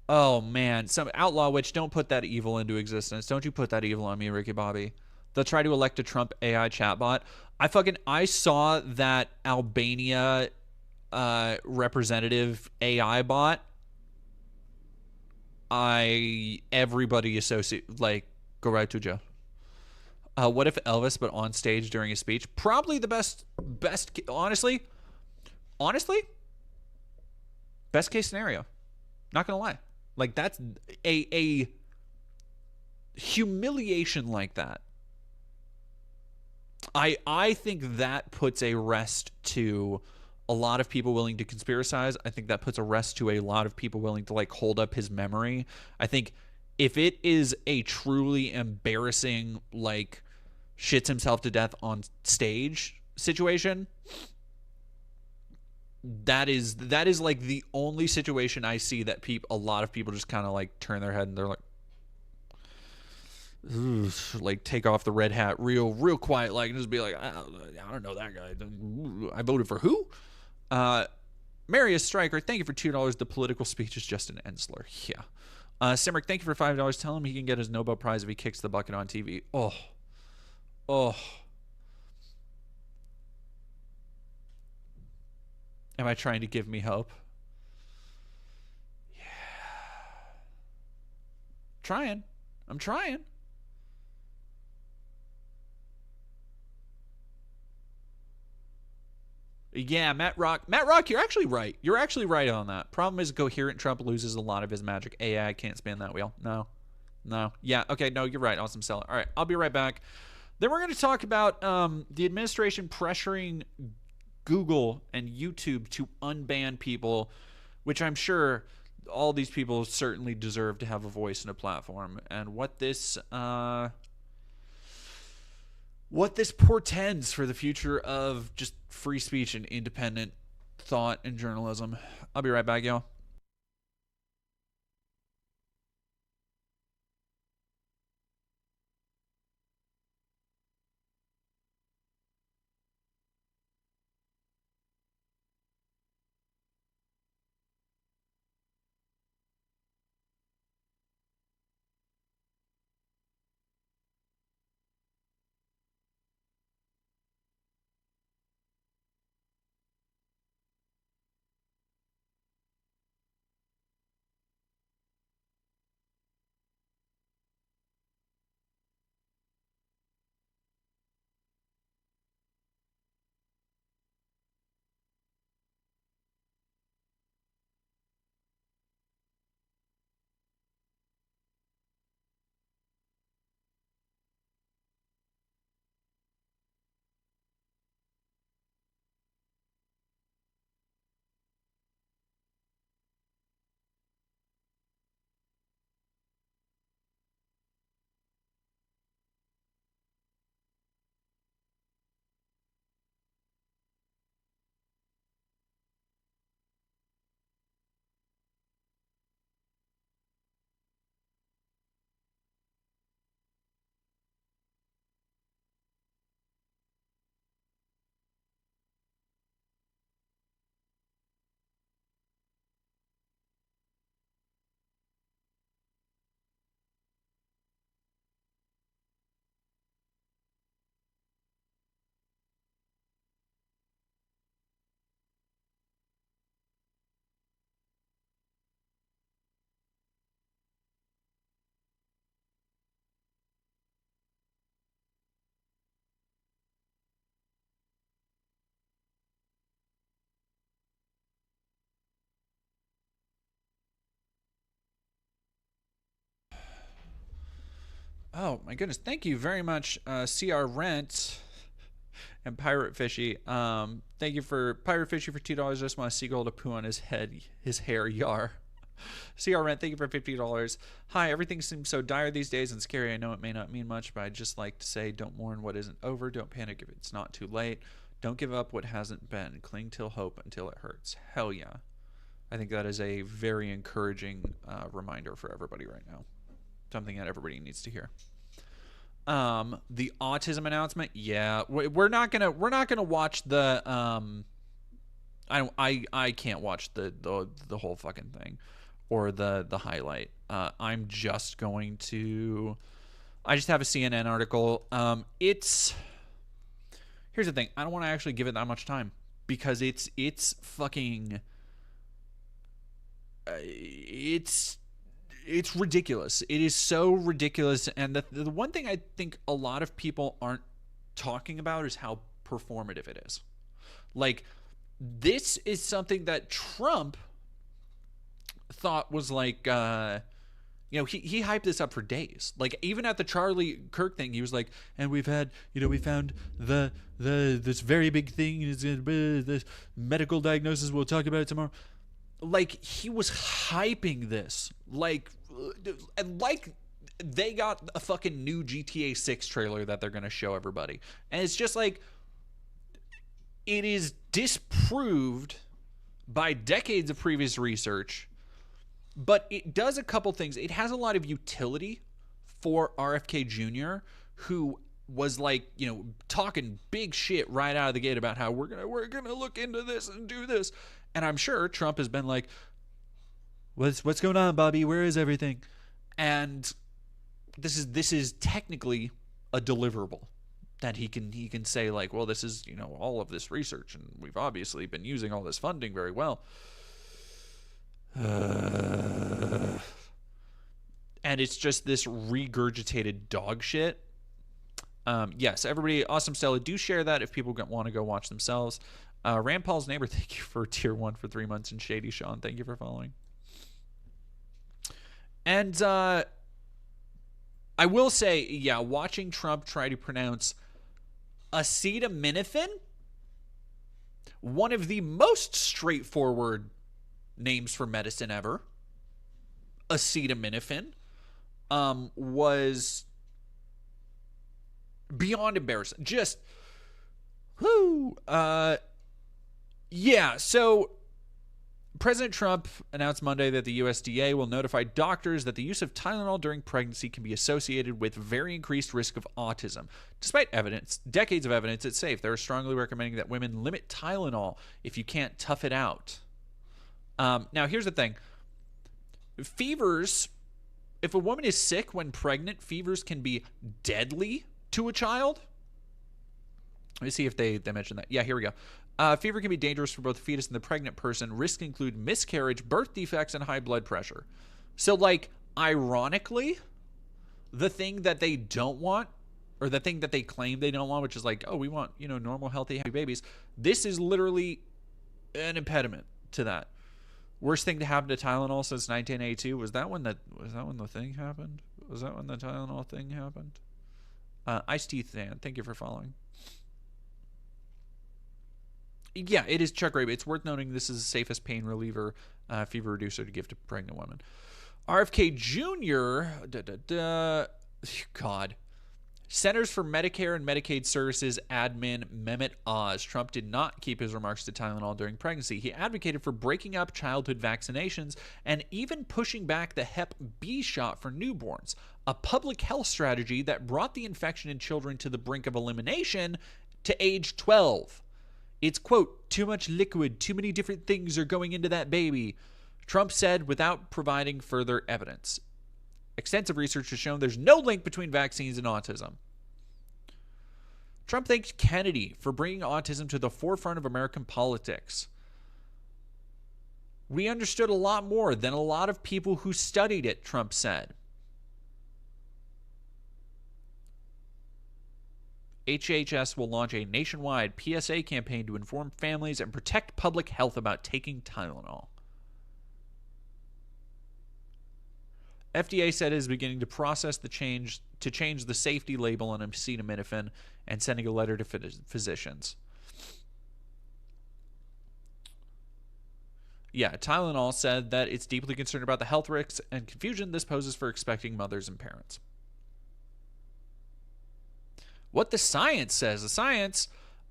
Oh man, some outlaw witch, don't put that evil into existence. Don't you put that evil on me, Ricky Bobby. They'll try to elect a Trump AI chatbot. I saw that Albania representative AI bot. Everybody associate like go right to jail. What if Elvis but on stage during a speech? Probably the best honestly, best case scenario. Not gonna lie. Like that's a humiliation like that. I think that puts a rest to a lot of people willing to conspiracize. I think that puts a rest to a lot of people willing to like hold up his memory. I think if it is a truly embarrassing like shits himself to death on stage situation, that is like the only situation I see that a lot of people just kind of like turn their head and they're like, like take off the red hat real quiet, like, and just be like, I don't know that guy. I voted for who? Marius Stryker, thank you for $2. The political speech is just an Ensler. Yeah. Simric, thank you for $5. Tell him he can get his Nobel Prize if he kicks the bucket on TV. Oh. Am I trying to give me hope? Yeah. Trying. I'm trying. Yeah, Matt Rock. Matt Rock, you're actually right. You're actually right on that. Problem is, coherent Trump loses a lot of his magic. AI can't spin that wheel. No. Yeah, okay, no, you're right. Awesome seller. All right, I'll be right back. Then we're going to talk about the administration pressuring Google and YouTube to unban people, which I'm sure all these people certainly deserve to have a voice and a platform, and what this portends for the future of just free speech and independent thought and journalism. I'll be right back, y'all. Oh my goodness! Thank you very much, CR Rent and Pirate Fishy. Thank you for Pirate Fishy for $2. I just want a seagull to poo on his head, his hair. Yar. CR Rent, thank you for $50. Hi, everything seems so dire these days and scary. I know it may not mean much, but I'd just like to say, don't mourn what isn't over. Don't panic if it's not too late. Don't give up what hasn't been. Cling till hope until it hurts. Hell yeah. I think that is a very encouraging reminder for everybody right now. Something that everybody needs to hear. The autism announcement, yeah, we're not gonna watch the I can't watch the whole fucking thing or the highlight. I'm just going to. I just have a CNN article. Here's the thing. I don't want to actually give it that much time because it's fucking. It's ridiculous. It is so ridiculous. And the one thing I think a lot of people aren't talking about is how performative it is. Like, this is something that Trump thought was like, he hyped this up for days. Like, even at the Charlie Kirk thing, he was like, and we found this very big thing, this medical diagnosis, we'll talk about it tomorrow. Like, he was hyping this like they got a fucking new GTA 6 trailer that they're going to show everybody. And it's just like, it is disproved by decades of previous research, but it does a couple things. It has a lot of utility for RFK Jr., who was like, talking big shit right out of the gate about how we're gonna look into this and do this. And I'm sure Trump has been like, what's going on, Bobby? Where is everything? And this is technically a deliverable that he can say, like, well, this is, all of this research, and we've obviously been using all this funding very well. And it's just this regurgitated dog shit. Yes, everybody, Awesome Stella, do share that if people want to go watch themselves. Rand Paul's neighbor, thank you for tier 1 for 3 months, and Shady Sean, thank you for following. And I will say, yeah, watching Trump try to pronounce acetaminophen, one of the most straightforward names for medicine ever, acetaminophen, was beyond embarrassing. Just, whoo. Yeah, so President Trump announced Monday that the USDA will notify doctors that the use of Tylenol during pregnancy can be associated with very increased risk of autism. Despite decades of evidence, it's safe. They're strongly recommending that women limit Tylenol if you can't tough it out. Now, here's the thing. Fevers, if a woman is sick when pregnant, fevers can be deadly to a child. Let me see if they mentioned that. Yeah, here we go. Fever can be dangerous for both the fetus and the pregnant person. Risks include miscarriage, birth defects, and high blood pressure. So, like, ironically, the thing that they don't want, or the thing that they claim they don't want, which is like, oh, we want, normal, healthy, happy babies. This is literally an impediment to that. Worst thing to happen to Tylenol since 1982. Was that when the thing happened? Was that when the Tylenol thing happened? Ice Teeth Dan, thank you for following. Yeah, it is Chuck Raby. It's worth noting this is the safest pain reliever, fever reducer to give to pregnant women. RFK Jr. God. Centers for Medicare and Medicaid Services admin Mehmet Oz. Trump did not keep his remarks to Tylenol during pregnancy. He advocated for breaking up childhood vaccinations and even pushing back the Hep B shot for newborns, a public health strategy that brought the infection in children to the brink of elimination to age 12. It's, quote, too much liquid, too many different things are going into that baby, Trump said without providing further evidence. Extensive research has shown there's no link between vaccines and autism. Trump thanked Kennedy for bringing autism to the forefront of American politics. We understood a lot more than a lot of people who studied it, Trump said. HHS will launch a nationwide PSA campaign to inform families and protect public health about taking Tylenol. FDA said it is beginning to process the change the safety label on acetaminophen and sending a letter to physicians. Yeah, Tylenol said that it's deeply concerned about the health risks and confusion this poses for expecting mothers and parents. What the science says. The science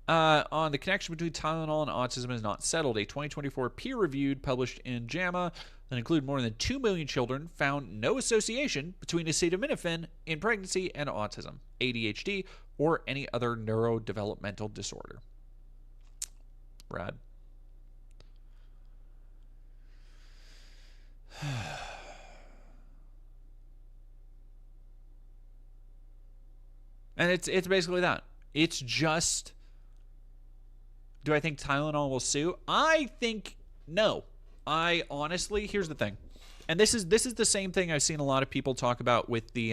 on the connection between Tylenol and autism is not settled. A 2024 peer-reviewed published in JAMA that included more than 2 million children found no association between acetaminophen in pregnancy and autism, ADHD, or any other neurodevelopmental disorder. Rad. And it's basically that. It's just, do I think Tylenol will sue? I think no. I honestly, here's the thing. And this is the same thing I've seen a lot of people talk about with the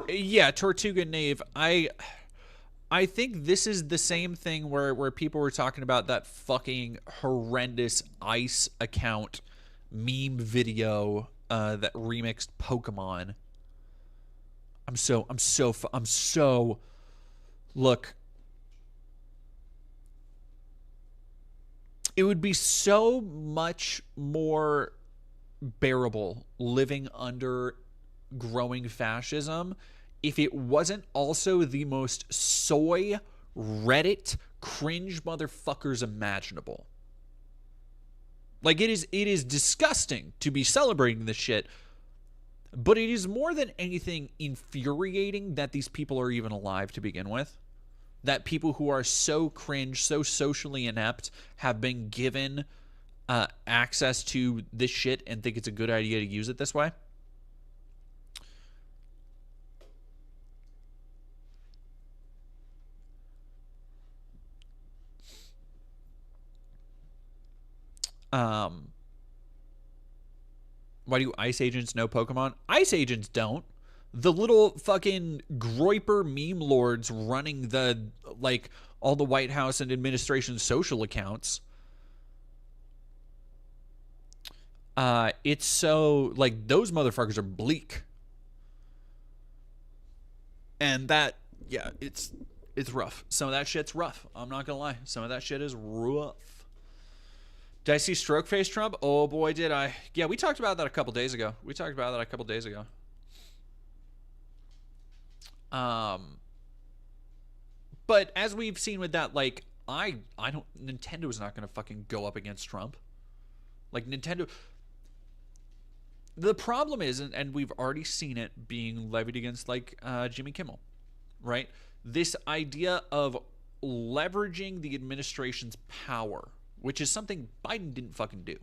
yeah, Tortuga Knave. I think this is the same thing where people were talking about that fucking horrendous ICE account meme video that remixed Pokemon. I'm so look. It would be so much more bearable living under growing fascism if it wasn't also the most soy Reddit cringe motherfuckers imaginable. Like, it is disgusting to be celebrating this shit, but it is more than anything infuriating that these people are even alive to begin with. That people who are so cringe, so socially inept, have been given access to this shit and think it's a good idea to use it this way. Why do ICE agents know Pokemon? ICE agents don't. The little fucking groiper meme lords running the, like, all the White House and administration social accounts. It's so, like, those motherfuckers are bleak. And that, yeah, it's rough. Some of that shit's rough. I'm not gonna lie. Some of that shit is rough. Did I see Stroke Face Trump? Oh boy, did I. Yeah, we talked about that a couple days ago. But as we've seen with that, like, I don't, Nintendo's not gonna fucking go up against Trump. Like, Nintendo, the problem is, and we've already seen it being levied against, like, Jimmy Kimmel, right? This idea of leveraging the administration's power, which is something Biden didn't fucking do.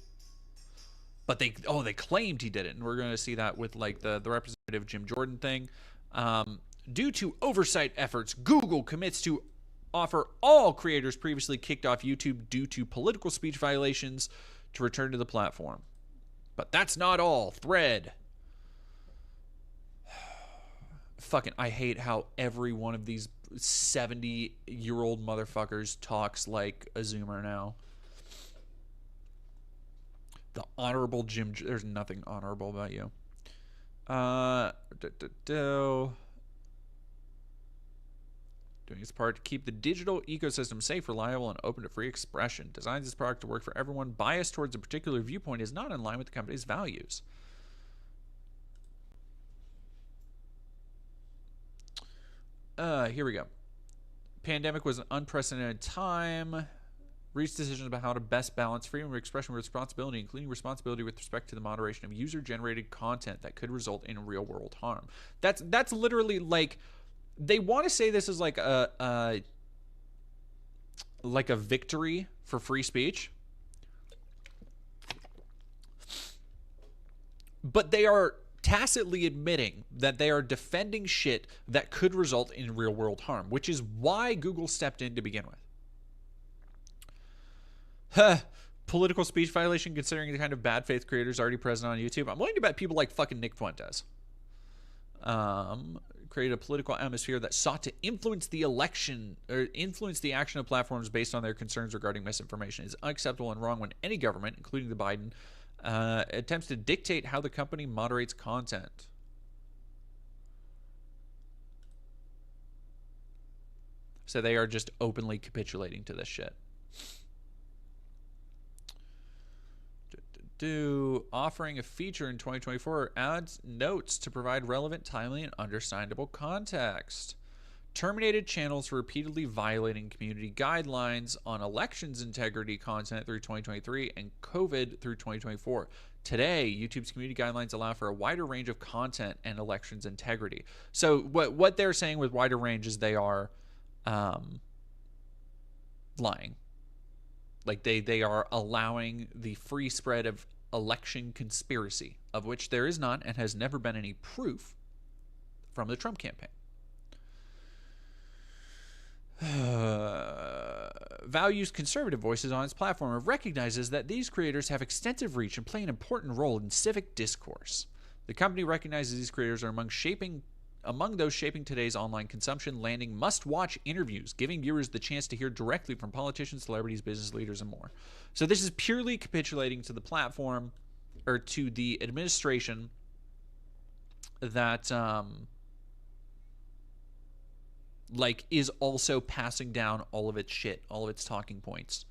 But they claimed he did it. And we're going to see that with, like, the Representative Jim Jordan thing. Due to oversight efforts, Google commits to offer all creators previously kicked off YouTube due to political speech violations to return to the platform. But that's not all. Thread. Fucking, I hate how every one of these 70-year-old motherfuckers talks like a Zoomer now. The Honorable Jim... There's nothing honorable about you. Doing its part to keep the digital ecosystem safe, reliable, and open to free expression. Designs this product to work for everyone. Bias towards a particular viewpoint is not in line with the company's values. Here we go. Pandemic was an unprecedented time. Reached decisions about how to best balance freedom of expression with responsibility, including responsibility with respect to the moderation of user-generated content that could result in real-world harm. That's literally, like, they want to say this is like a victory for free speech, but they are tacitly admitting that they are defending shit that could result in real-world harm, which is why Google stepped in to begin with. Political speech violation considering the kind of bad faith creators already present on YouTube. I'm willing to bet people like fucking Nick Fuentes. created a political atmosphere that sought to influence the election or influence the action of platforms based on their concerns regarding misinformation. It's unacceptable and wrong when any government, including the Biden, attempts to dictate how the company moderates content. So they are just openly capitulating to this shit. Offering a feature in 2024 adds notes to provide relevant, timely, and understandable context. Terminated channels for repeatedly violating community guidelines on elections integrity content through 2023 and COVID through 2024. Today, YouTube's community guidelines allow for a wider range of content and elections integrity. So what they're saying with wider range is they are lying. Like they are allowing the free spread of election conspiracy, of which there is not and has never been any proof from the Trump campaign. Values conservative voices on its platform and recognizes that these creators have extensive reach and play an important role in civic discourse. The company recognizes these creators are among those shaping today's online consumption, landing must-watch interviews, giving viewers the chance to hear directly from politicians, celebrities, business leaders, and more. So this is purely capitulating to the platform, or to the administration that, is also passing down all of its shit, all of its talking points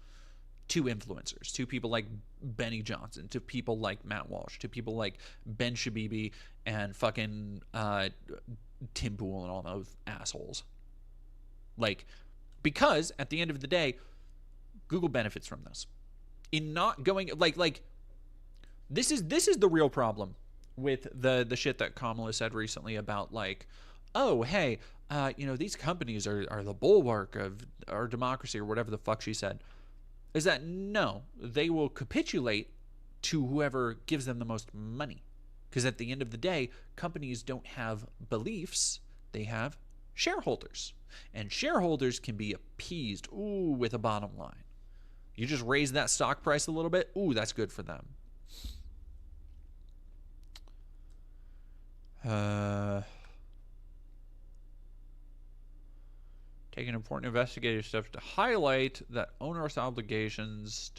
to influencers, to people like Benny Johnson, to people like Matt Walsh, to people like Ben Shabibi and fucking Tim Pool and all those assholes. Because at the end of the day, Google benefits from this. In not going this is the real problem with the shit that Kamala said recently about oh hey, these companies are the bulwark of our democracy or whatever the fuck she said. Is that no, they will capitulate to whoever gives them the most money. Because at the end of the day, companies don't have beliefs, they have shareholders. And shareholders can be appeased, with a bottom line. You just raise that stock price a little bit, that's good for them. Taking important investigative steps to highlight that onerous obligations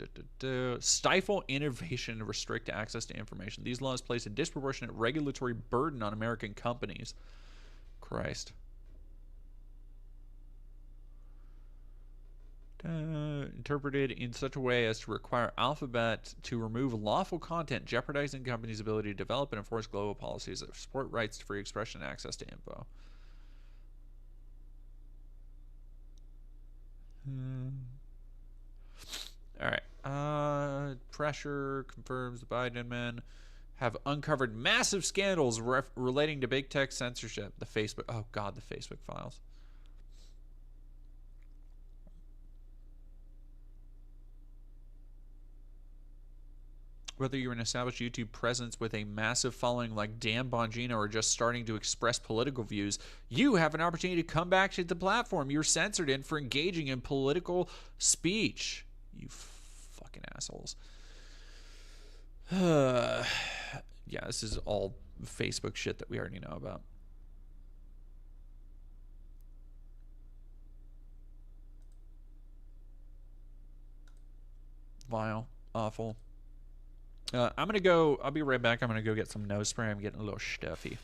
stifle innovation and restrict access to information. These laws place a disproportionate regulatory burden on American companies. Christ. Interpreted in such a way as to require Alphabet to remove lawful content, jeopardizing companies' ability to develop and enforce global policies that support rights to free expression and access to info. All right. Pressure confirms the Biden admin have uncovered massive scandals relating to big tech censorship. The Facebook files. Whether you're an established YouTube presence with a massive following like Dan Bongino or just starting to express political views, you have an opportunity to come back to the platform you're censored in for engaging in political speech. You fucking assholes. Yeah, this is all Facebook shit that we already know about. Vile. Awful. I'm going to go, I'll be right back. I'm going to go get some nose spray. I'm getting a little stuffy.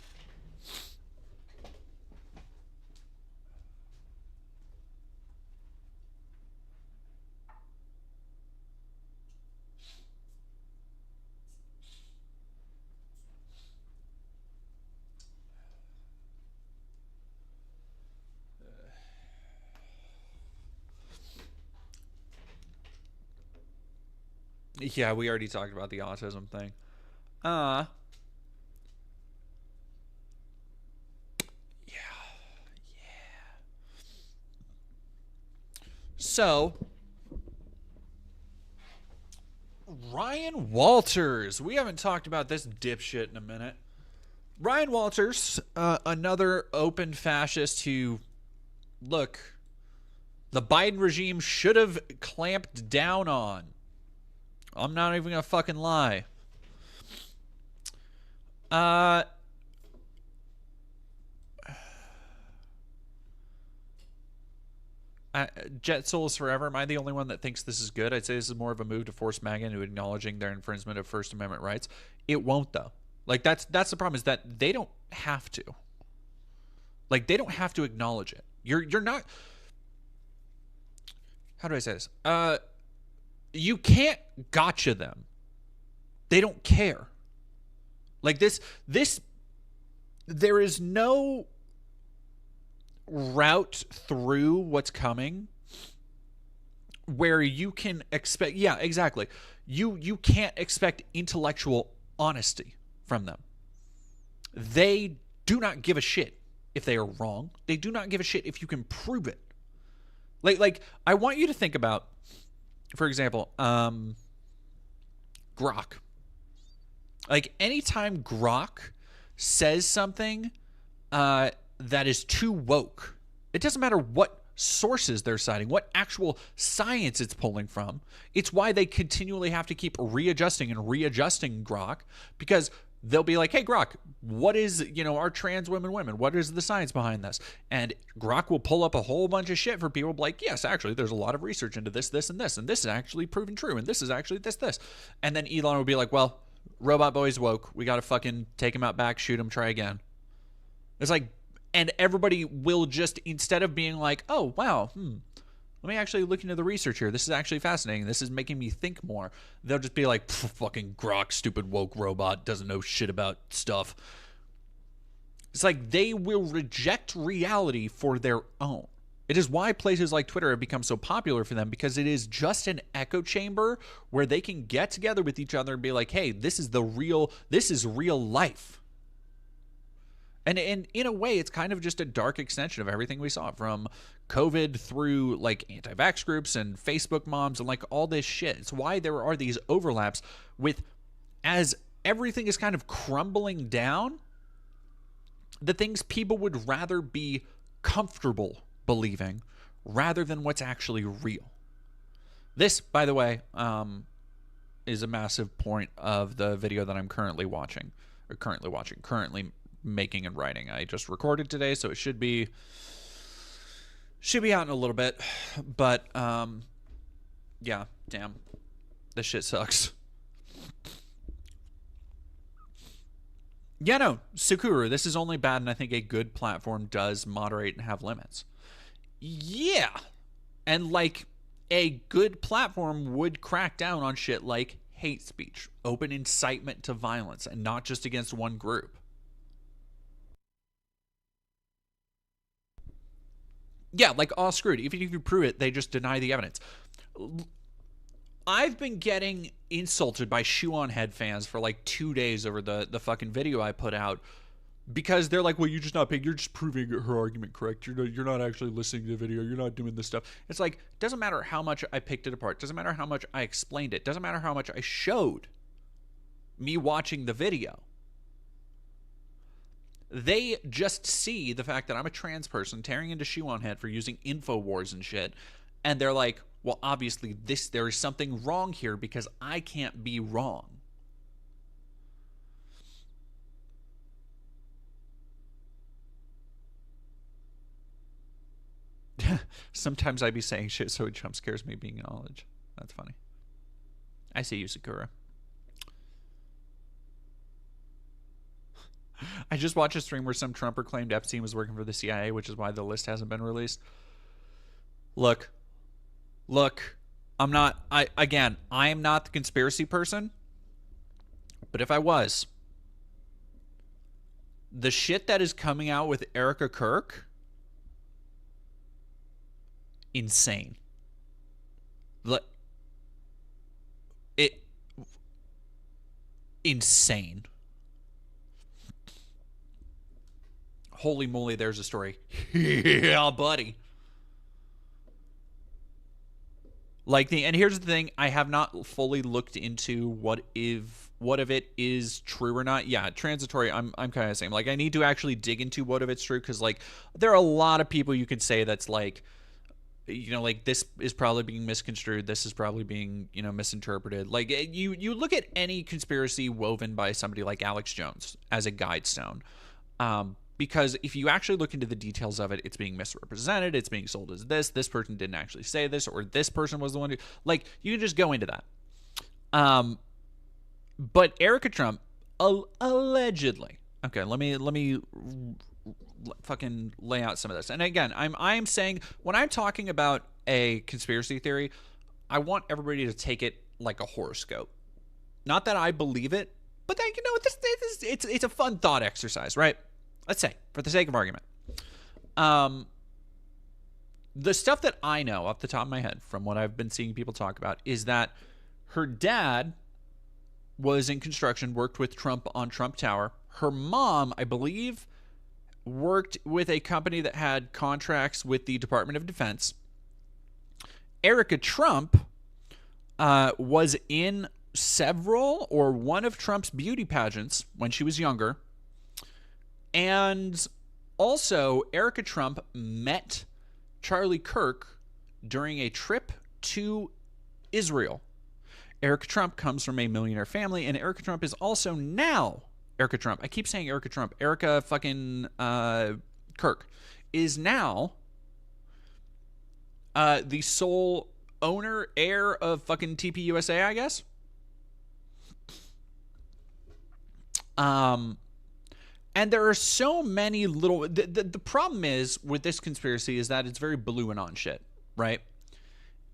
Yeah, we already talked about the autism thing. Yeah. So, Ryan Walters. We haven't talked about this dipshit in a minute. Ryan Walters, another open fascist who, look, the Biden regime should have clamped down on. I'm not even gonna fucking lie. Jet Solace Forever. Am I the only one that thinks this is good? I'd say this is more of a move to force MAGA into acknowledging their infringement of First Amendment rights. It won't, though. Like, that's the problem, is that they don't have to. Like, they don't have to acknowledge it. You're not... How do I say this? You can't gotcha them. They don't care. Like, this... There is no route through what's coming where you can expect... Yeah, exactly. You can't expect intellectual honesty from them. They do not give a shit if they are wrong. They do not give a shit if you can prove it. Like I want you to think about, for example, Grok. Like, anytime Grok says something that is too woke, it doesn't matter what sources they're citing, what actual science it's pulling from. It's why they continually have to keep readjusting Grok, because they'll be like, hey, Grok, what is, are trans women? What is the science behind this? And Grok will pull up a whole bunch of shit for people, like, yes, actually, there's a lot of research into this, and this is actually proven true, and this is actually this. And then Elon will be like, well, Robot Boy's woke. We got to fucking take him out back, shoot him, try again. It's like, and everybody will just, instead of being like, oh, wow, let me actually look into the research here. This is actually fascinating. This is making me think more. They'll just be like, fucking Grok, stupid woke robot, doesn't know shit about stuff. It's like they will reject reality for their own. It is why places like Twitter have become so popular for them, because it is just an echo chamber where they can get together with each other and be like, hey, this is real life. And in a way, it's kind of just a dark extension of everything we saw, from COVID through like anti-vax groups and Facebook moms and like all this shit. It's why there are these overlaps with, as everything is kind of crumbling down, the things people would rather be comfortable believing rather than what's actually real. This, by the way, is a massive point of the video that I'm currently making and writing. I just recorded today, so it should be out in a little bit. But yeah, damn, this shit sucks. Yeah, no, Sukuru, this is only bad, and I think a good platform does moderate and have limits. Yeah, and like a good platform would crack down on shit like hate speech, open incitement to violence, and not just against one group. Yeah, like, all screwed. Even if you prove it, they just deny the evidence. I've been getting insulted by Shoe on Head fans for like 2 days over the fucking video I put out, because they're like, well, you're just proving her argument correct. You're not actually listening to the video. You're not doing this stuff. It's like, it doesn't matter how much I picked it apart. It doesn't matter how much I explained it. It doesn't matter how much I showed me watching the video. They just see the fact that I'm a trans person tearing into Shoe on Head for using InfoWars and shit, and they're like, well, obviously there is something wrong here because I can't be wrong. Sometimes I be saying shit so it jump scares me being acknowledged. That's funny. I see you, Sakura. I just watched a stream where some Trumper claimed Epstein was working for the CIA, which is why the list hasn't been released. Look, I'm not the conspiracy person, but if I was, the shit that is coming out with Erica Kirk, insane. Insane. Holy moly, there's a story. Yeah, buddy. And here's the thing, I have not fully looked into what if it is true or not. Yeah, transitory, I'm kind of saying, like, I need to actually dig into what if it's true, because like there are a lot of people you could say that's like, like, this is probably being misconstrued, this is probably being, misinterpreted. Like, you look at any conspiracy woven by somebody like Alex Jones as a guidestone. Because if you actually look into the details of it, it's being misrepresented. It's being sold as this. This person didn't actually say this, or this person was the one who, like, you can just go into that. But Erica Trump allegedly. Okay, let me fucking lay out some of this. And again, I'm saying when I'm talking about a conspiracy theory, I want everybody to take it like a horoscope. Not that I believe it, but that, you know, it's a fun thought exercise, right? Let's say, for the sake of argument. The stuff that I know off the top of my head from what I've been seeing people talk about is that her dad was in construction, worked with Trump on Trump Tower. Her mom, I believe, worked with a company that had contracts with the Department of Defense. Erica Trump was in several or one of Trump's beauty pageants when she was younger. And also, Erica Trump met Charlie Kirk during a trip to Israel. Erica Trump comes from a millionaire family, and Erica Trump is also now Erica Trump. I keep saying Erica Trump. Erica fucking Kirk is now the sole owner, heir of fucking TP USA, I guess. And there are so many little... The problem is with this conspiracy is that it's very ballooning shit, right?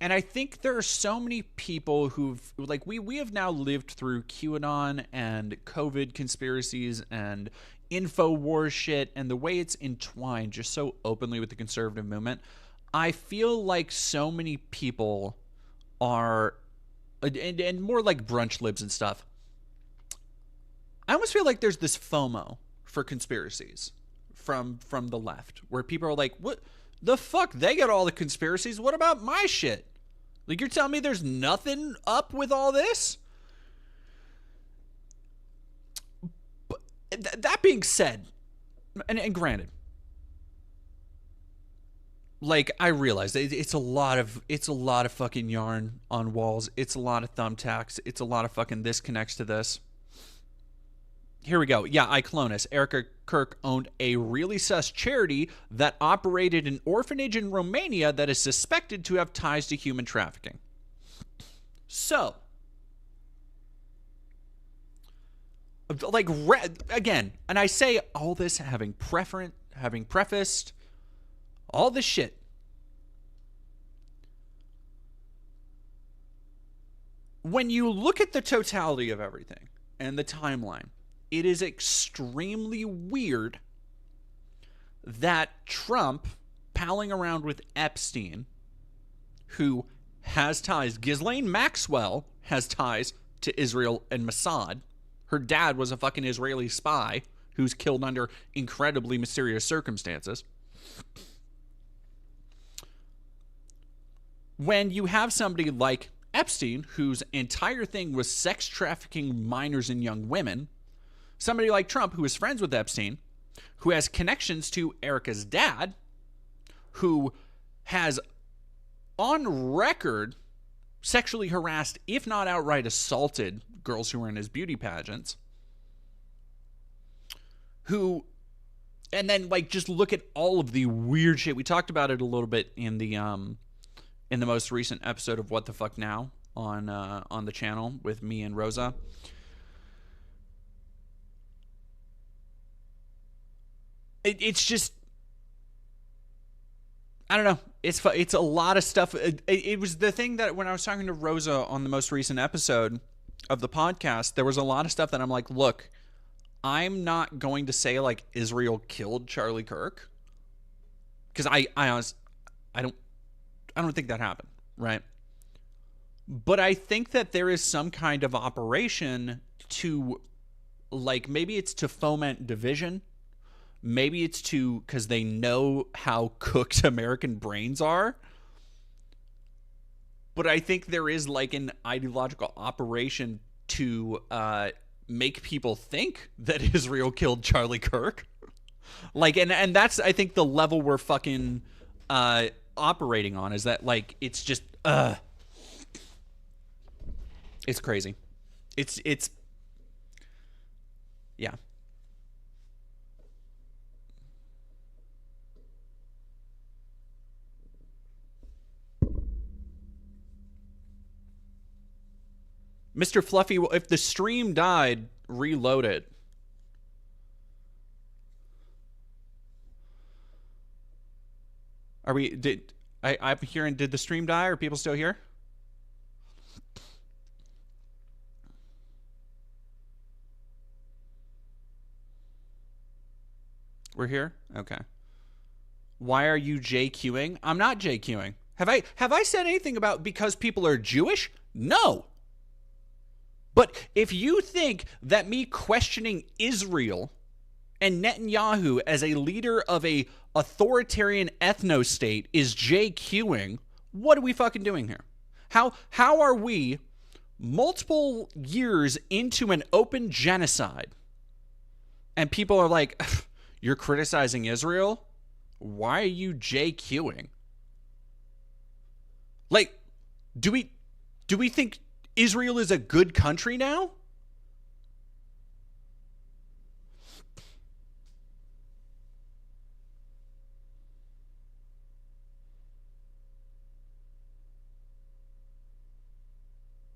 And I think there are so many people who've... Like, we have now lived through QAnon and COVID conspiracies and InfoWars shit, and the way it's entwined just so openly with the conservative movement. I feel like so many people are... And more like brunch libs and stuff. I almost feel like there's this FOMO for conspiracies from the left, where people are like, what the fuck? They got all the conspiracies. What about my shit? Like, you're telling me there's nothing up with all this? But that being said, and granted, like, I realize it's a lot of fucking yarn on walls. It's a lot of thumbtacks. It's a lot of fucking this connects to this. Here we go. Yeah, Iclonus. Erica Kirk owned a really sus charity that operated an orphanage in Romania that is suspected to have ties to human trafficking. So, like, again, and I say all this having prefaced all this shit. When you look at the totality of everything and the timeline, it is extremely weird that Trump, palling around with Epstein, who has ties, Ghislaine Maxwell has ties to Israel and Mossad. Her dad was a fucking Israeli spy who's killed under incredibly mysterious circumstances. When you have somebody like Epstein, whose entire thing was sex trafficking minors and young women, somebody like Trump, who is friends with Epstein, who has connections to Erica's dad, who has on record sexually harassed, if not outright assaulted, girls who were in his beauty pageants, who, and then, like, just look at all of the weird shit. We talked about it a little bit in the most recent episode of What the Fuck Now on the channel with me and Rosa. It's just, I don't know. It's a lot of stuff. It was the thing that when I was talking to Rosa on the most recent episode of the podcast, there was a lot of stuff that I'm like, look, I'm not going to say like Israel killed Charlie Kirk, because I don't think that happened, right? But I think that there is some kind of operation to, like, maybe it's to foment division. Maybe it's because they know how cooked American brains are. But I think there is like an ideological operation to make people think that Israel killed Charlie Kirk. Like, and that's, I think, the level we're fucking operating on, is that, like, it's just, it's crazy. It's, yeah. Mr. Fluffy, if the stream died, reload it. I'm hearing, did the stream die? Are people still here? We're here? Okay. Why are you JQing? I'm not JQing. Have I said anything about because people are Jewish? No. But if you think that me questioning Israel and Netanyahu as a leader of a authoritarian ethno-state is JQing, what are we fucking doing here? How are we multiple years into an open genocide and people are like, you're criticizing Israel? Why are you JQing? Like, do we think Israel is a good country now?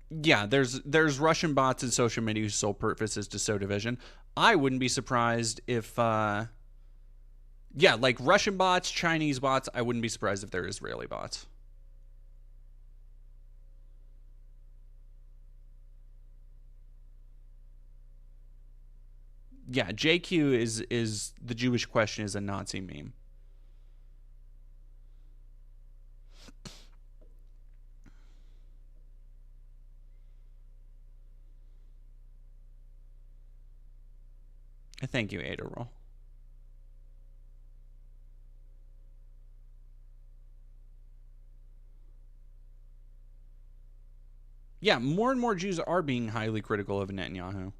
Yeah, there's Russian bots in social media whose sole purpose is to sow division. I wouldn't be surprised if like Russian bots, Chinese bots, I wouldn't be surprised if they're Israeli bots. Yeah, JQ is the Jewish question is a Nazi meme. Thank you, Ada Roll. Yeah, more and more Jews are being highly critical of Netanyahu.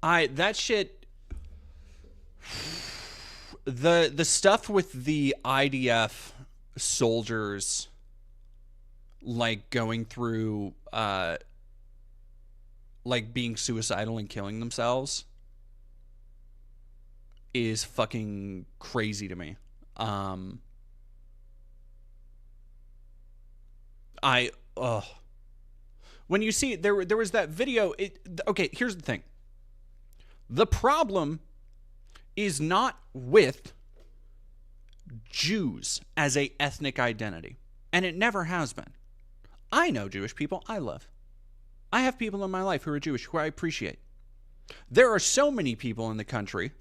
That shit, the stuff with the IDF soldiers like going through like being suicidal and killing themselves is fucking crazy to me. When you see there was that video, okay, here's the thing. The problem is not with Jews as a ethnic identity, and it never has been. I know Jewish people I love. I have people in my life who are Jewish who I appreciate. There are so many people in the country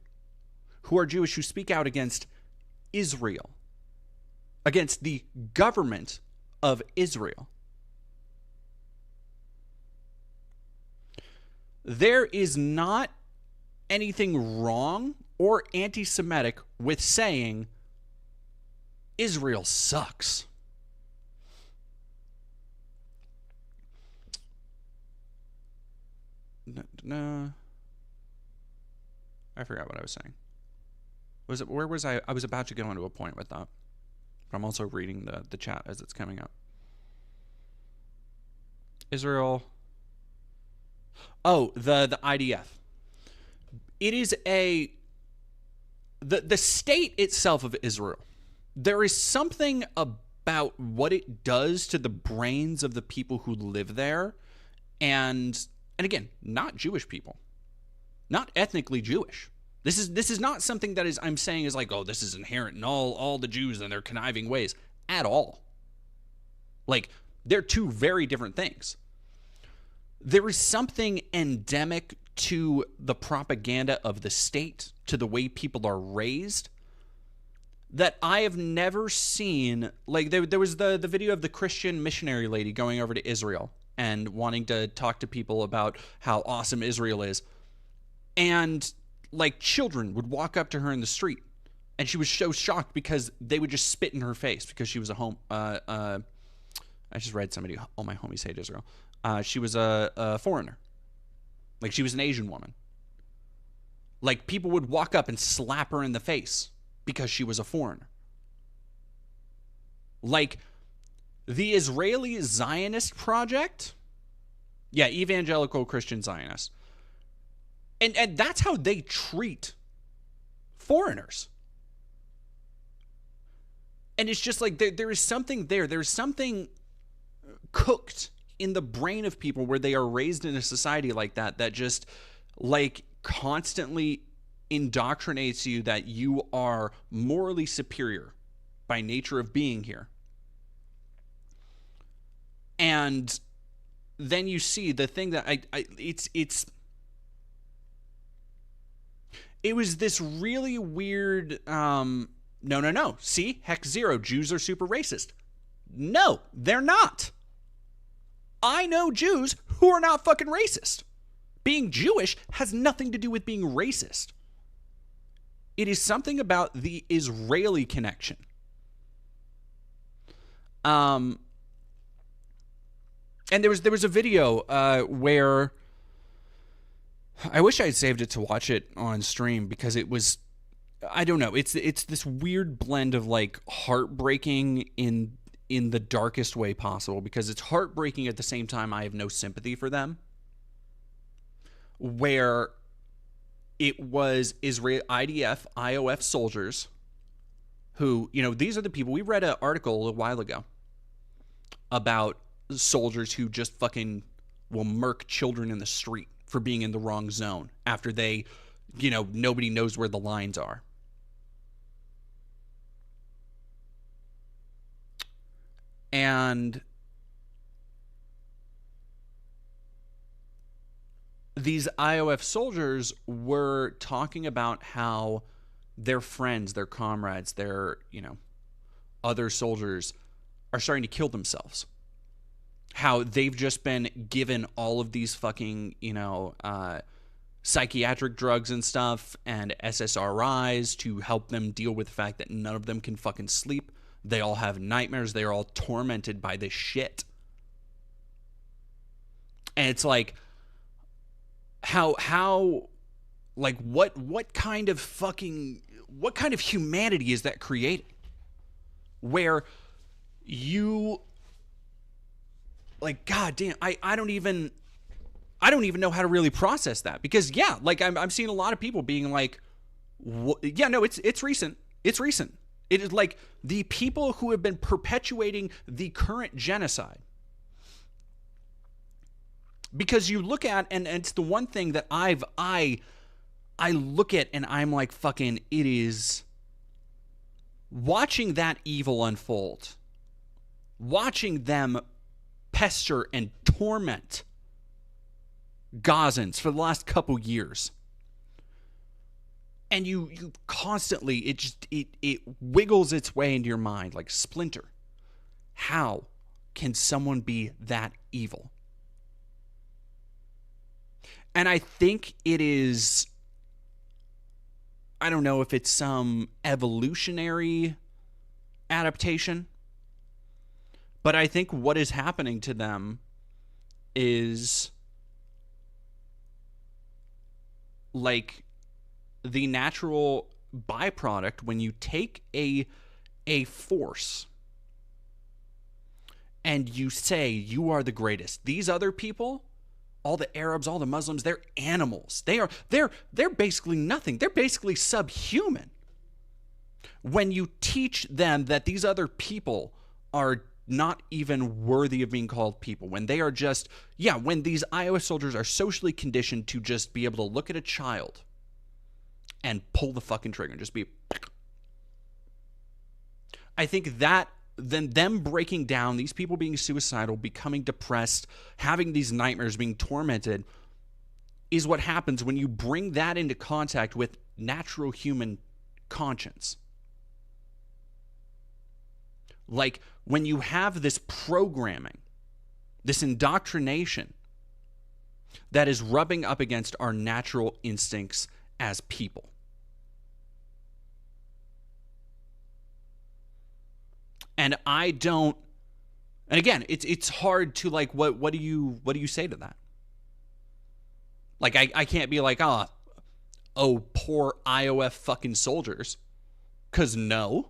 who are Jewish who speak out against Israel, against the government of Israel. There is not anything wrong or anti-Semitic with saying Israel sucks. No. I forgot what I was saying. Where was I? I was about to go into a point with that. But I'm also reading the chat as it's coming up. Israel. Oh, the IDF. It is the state itself of Israel. There is something about what it does to the brains of the people who live there, and again, not Jewish people, not ethnically Jewish. This is not something that I'm saying is like, oh, this is inherent in all the Jews and their conniving ways at all. Like, they're two very different things. There is something endemic to the propaganda of the state, to the way people are raised, that I have never seen. Like, there was the video of the Christian missionary lady going over to Israel and wanting to talk to people about how awesome Israel is. And, like, children would walk up to her in the street, and she was so shocked because they would just spit in her face because she was I just read somebody, all my homies hate Israel. She was a foreigner. Like, she was an Asian woman. Like, people would walk up and slap her in the face because she was a foreigner. Like, the Israeli Zionist project, yeah, evangelical Christian Zionists. And that's how they treat foreigners. And it's just like there is something there. There's something cooked in the brain of people where they are raised in a society like that, that just like constantly indoctrinates you that you are morally superior by nature of being here. And then you see the thing that it was this really weird, no. See, hex zero, Jews are super racist. No, they're not. I know Jews who are not fucking racist. Being Jewish has nothing to do with being racist. It is something about the Israeli connection. And there was a video where I wish I had saved it to watch it on stream, because it was, I don't know, it's this weird blend of like heartbreaking in the darkest way possible, because it's heartbreaking at the same time I have no sympathy for them, where it was Israel IDF, IOF soldiers who, you know, these are the people, we read an article a while ago about soldiers who just fucking will murk children in the street for being in the wrong zone after they, you know, nobody knows where the lines are. And these IOF soldiers were talking about how their friends, their comrades, their, you know, other soldiers are starting to kill themselves. How they've just been given all of these fucking, you know, psychiatric drugs and stuff and SSRIs to help them deal with the fact that none of them can fucking sleep. They all have nightmares. They are all tormented by this shit. And it's like, how, like, what kind of humanity is that creating? Where you, like, goddamn, I don't even know how to really process that, because yeah, like I'm seeing a lot of people being like, yeah, no, it's recent. It's recent. It is like the people who have been perpetuating the current genocide. Because you look at, and it's the one thing that I look at and I'm like, fucking, it is watching that evil unfold, watching them pester and torment Gazans for the last couple years. And you constantly, it wiggles its way into your mind like Splinter. How can someone be that evil? And I think it is, I don't know if it's some evolutionary adaptation, but I think what is happening to them is like the natural byproduct when you take a force and you say you are the greatest. These other people, all the Arabs, all the Muslims, they're animals. They're basically nothing. They're basically subhuman. When you teach them that these other people are not even worthy of being called people, when they are just, yeah, when these Iowa soldiers are socially conditioned to just be able to look at a child and pull the fucking trigger and just be, I think that then them breaking down, these people being suicidal, becoming depressed, having these nightmares, being tormented, is what happens when you bring that into contact with natural human conscience. Like when you have this programming, this indoctrination that is rubbing up against our natural instincts as people. And I don't, and again, it's hard to like, what do you say to that? Like, I can't be like, oh, poor IOF fucking soldiers. 'Cause no.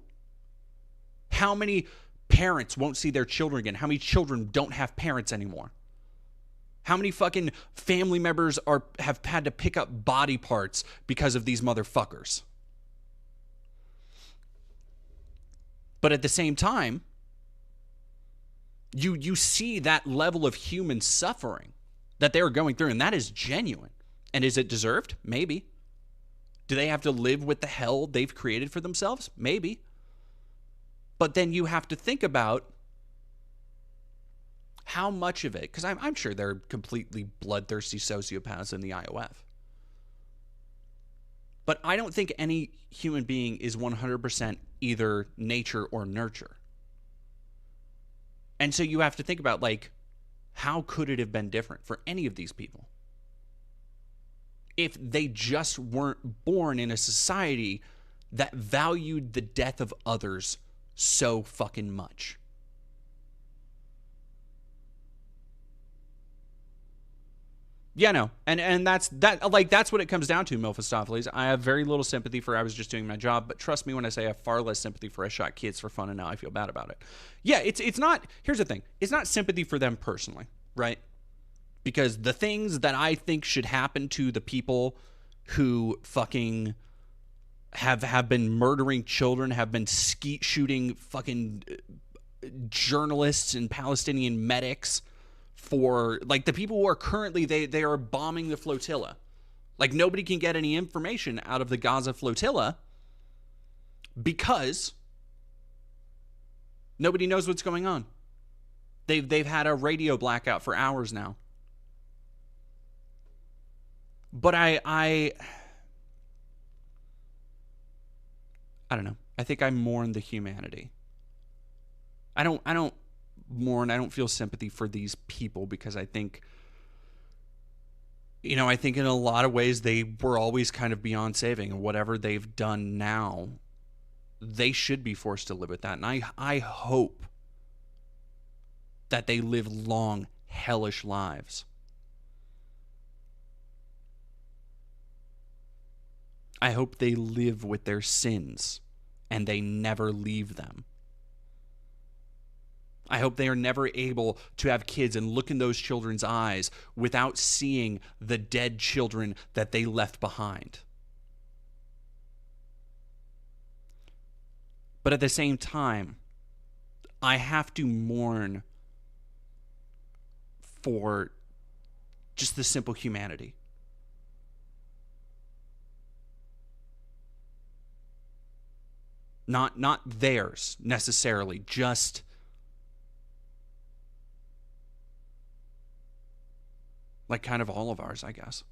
How many parents won't see their children again? How many children don't have parents anymore? How many fucking family members have had to pick up body parts because of these motherfuckers? But at the same time, You see that level of human suffering that they're going through, and that is genuine. And is it deserved? Maybe. Do they have to live with the hell they've created for themselves? Maybe. But then you have to think about how much of it, because I'm sure they're completely bloodthirsty sociopaths in the IOF. But I don't think any human being is 100% either nature or nurture. And so you have to think about, like, how could it have been different for any of these people if they just weren't born in a society that valued the death of others so fucking much? Yeah, no. And that's what it comes down to, Mephistopheles. I have very little sympathy for I was just doing my job, but trust me when I say I have far less sympathy for I shot kids for fun and now I feel bad about it. Yeah, it's not, here's the thing. It's not sympathy for them personally, right? Because the things that I think should happen to the people who fucking have been murdering children, have been skeet shooting fucking journalists and Palestinian medics, for like the people who are currently they are bombing the flotilla. Like nobody can get any information out of the Gaza flotilla because nobody knows what's going on. They've had a radio blackout for hours now. But I don't know. I think I mourn the humanity. I don't mourn, I don't feel sympathy for these people because I think, I think in a lot of ways they were always kind of beyond saving, and whatever they've done now, they should be forced to live with that. And I hope that they live long, hellish lives. I hope they live with their sins and they never leave them. I hope they are never able to have kids and look in those children's eyes without seeing the dead children that they left behind. But at the same time, I have to mourn for just the simple humanity. Not theirs necessarily, just like kind of all of ours, I guess.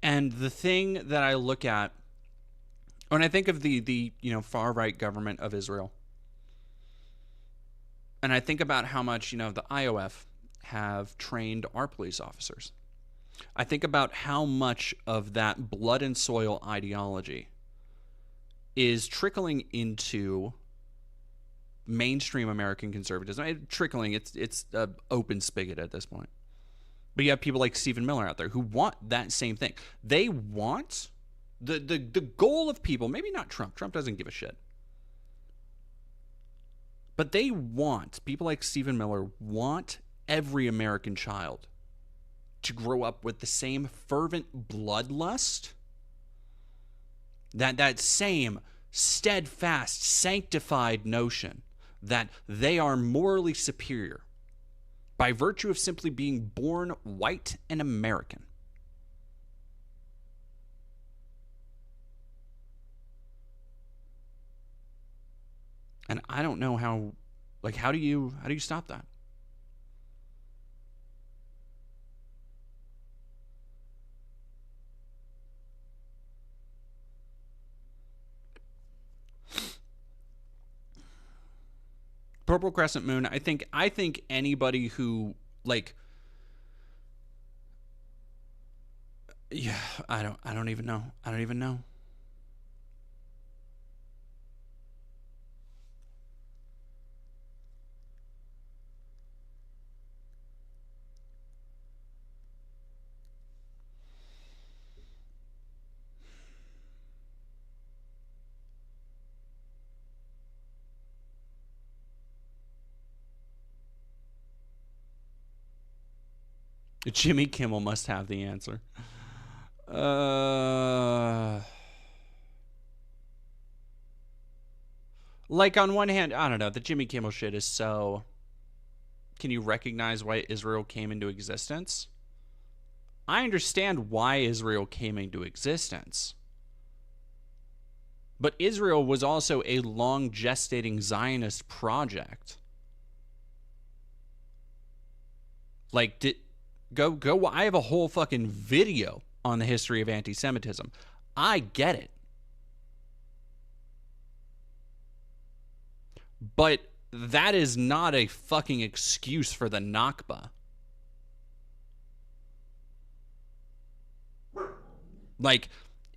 And the thing that I look at when I think of the far right government of Israel, and I think about how much the IOF have trained our police officers. I think about how much of that blood and soil ideology is trickling into mainstream American conservatism. Trickling, it's an open spigot at this point. But you have people like Stephen Miller out there who want that same thing. They want the goal of people, maybe not Trump. Trump doesn't give a shit. But they want, people like Stephen Miller want every American child to grow up with the same fervent bloodlust, that same steadfast, sanctified notion that they are morally superior by virtue of simply being born white and American. And I don't know how do you stop that? Purple Crescent Moon, I think anybody who I don't even know. Jimmy Kimmel must have the answer. Like, on one hand, I don't know, the Jimmy Kimmel shit is so... Can you recognize why Israel came into existence? I understand why Israel came into existence. But Israel was also a long gestating Zionist project. Like, go. I have a whole fucking video on the history of anti-Semitism. I get it. But that is not a fucking excuse for the Nakba. Like,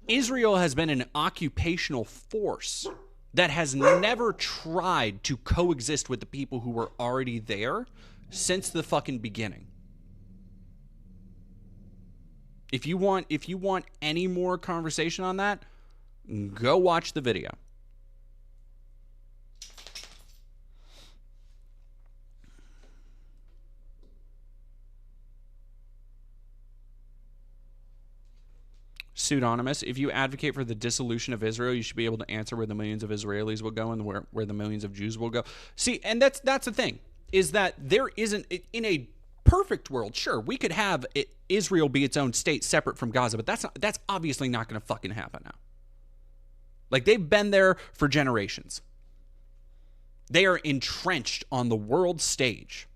Israel has been an occupational force that has never tried to coexist with the people who were already there since the fucking beginning. If you want any more conversation on that, go watch the video. Pseudonymous, if you advocate for the dissolution of Israel, you should be able to answer where the millions of Israelis will go and where the millions of Jews will go. See, and that's the thing, is that there isn't, in a perfect world, sure, we could have Israel be its own state separate from Gaza, but that's obviously not going to fucking happen now. Like, they've been there for generations. They are entrenched on the world stage.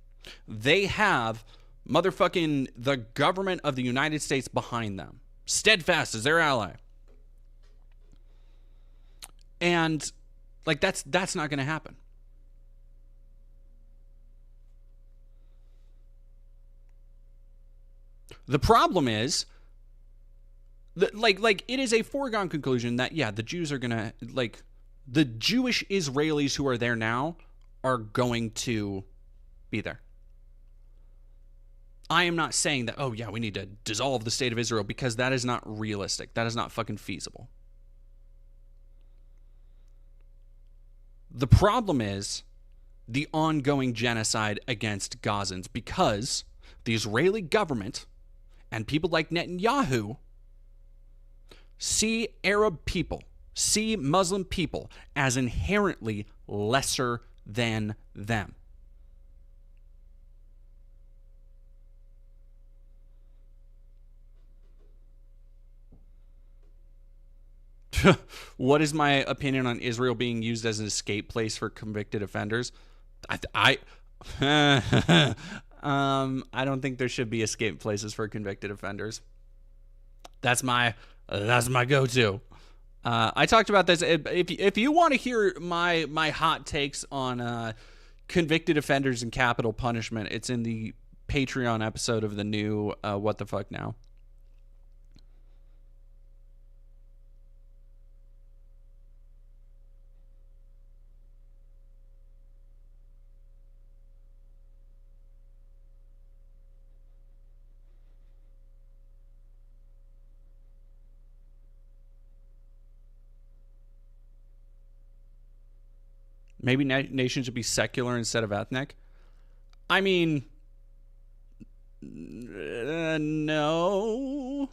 They have motherfucking the government of the United States behind them, steadfast as their ally. And, like, that's not going to happen. The problem is that, like it is a foregone conclusion that, yeah, the Jews are going to, like, the Jewish Israelis who are there now are going to be there. I am not saying that, oh, yeah, we need to dissolve the state of Israel, because that is not realistic. That is not fucking feasible. The problem is the ongoing genocide against Gazans, because the Israeli government and people like Netanyahu see Arab people, see Muslim people as inherently lesser than them. What is my opinion on Israel being used as an escape place for convicted offenders? I don't think there should be escape places for convicted offenders. That's my go-to. I talked about this. If you want to hear my hot takes on convicted offenders and capital punishment, it's in the Patreon episode of the new What the Fuck Now. Maybe nations should be secular instead of ethnic. I mean, no.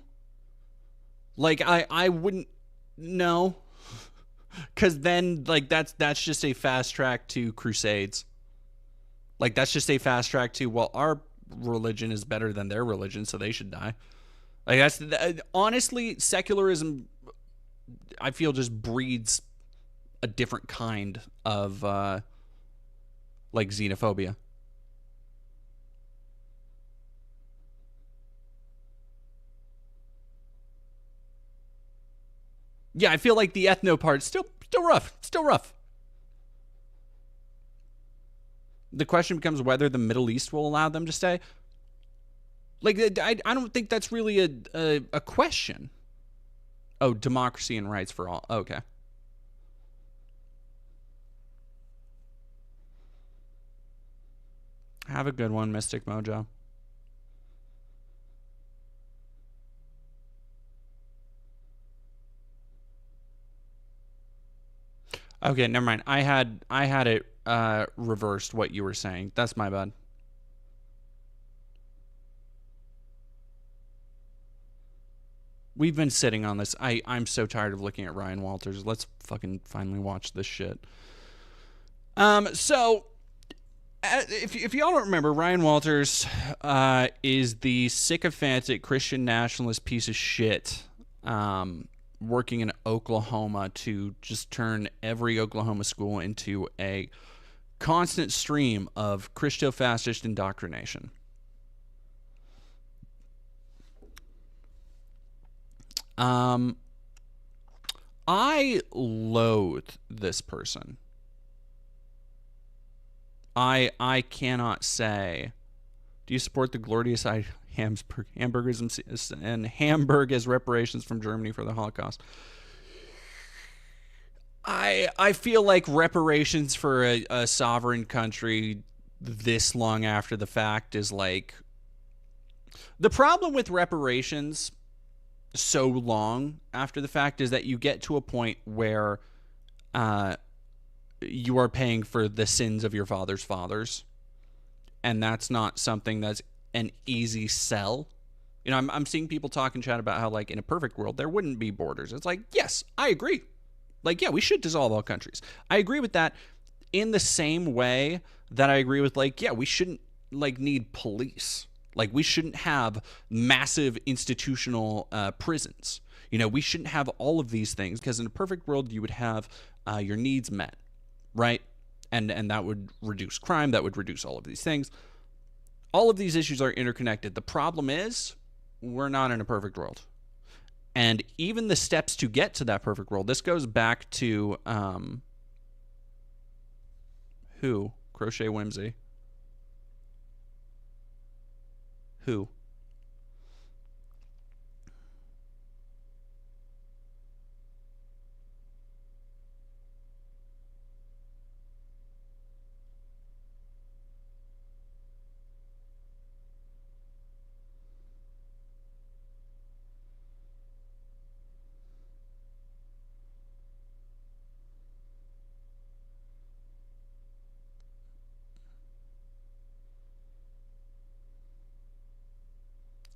Like, I wouldn't, no. Because then, like, that's just a fast track to crusades. Like, that's just a fast track to, well, our religion is better than their religion, so they should die. Like, honestly, secularism, I feel, just breeds a different kind of like xenophobia. Yeah, I feel like the ethno part's still rough. The question becomes whether the Middle East will allow them to stay. Like, I don't think that's really a question. Oh, democracy and rights for all. Okay. Have a good one, Mystic Mojo. Okay, never mind. I had it reversed what you were saying. That's my bad. We've been sitting on this. I'm so tired of looking at Ryan Walters. Let's fucking finally watch this shit. So if y'all don't remember, Ryan Walters is the sycophantic Christian nationalist piece of shit working in Oklahoma to just turn every Oklahoma school into a constant stream of Christo-fascist indoctrination. I loathe this person. I cannot say. Do you support the glorious hamburgers and Hamburg as reparations from Germany for the Holocaust? I feel like reparations for a sovereign country this long after the fact is like... The problem with reparations so long after the fact is that you get to a point where you are paying for the sins of your father's fathers, and that's not something that's an easy sell. You know, I'm seeing people talk and chat about how, like, in a perfect world there wouldn't be borders. It's like, yes, I agree. Like, yeah, we should dissolve all countries. I agree with that, in the same way that I agree with, like, yeah, we shouldn't, like, need police. Like, we shouldn't have massive institutional prisons. You know, we shouldn't have all of these things, because in a perfect world you would have your needs met, right? And that would reduce crime, that would reduce all of these things. All of these issues are interconnected. The problem is, we're not in a perfect world. And even the steps to get to that perfect world, this goes back to, who? Crochet Whimsy. Who?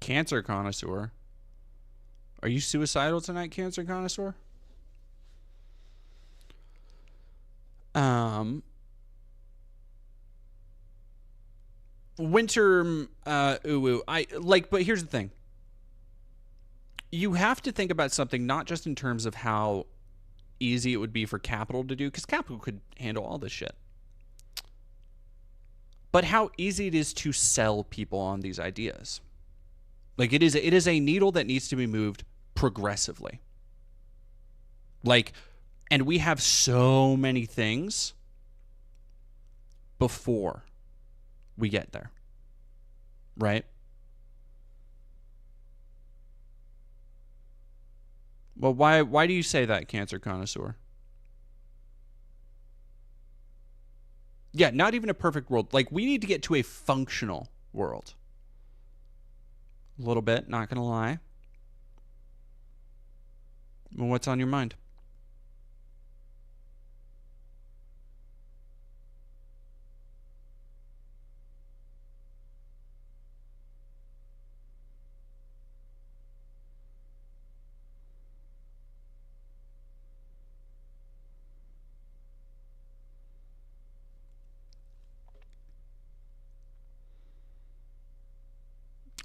Cancer Connoisseur. Are you suicidal tonight, Cancer Connoisseur? Winter I like, but here's the thing. You have to think about something not just in terms of how easy it would be for capital to do, because capital could handle all this shit, but how easy it is to sell people on these ideas. Like, it is a needle that needs to be moved progressively. Like, and we have so many things before we get there, right? Well, why do you say that, Cancer Connoisseur? Yeah, not even a perfect world. Like, we need to get to a functional world. A little bit, not gonna lie. Well, what's on your mind?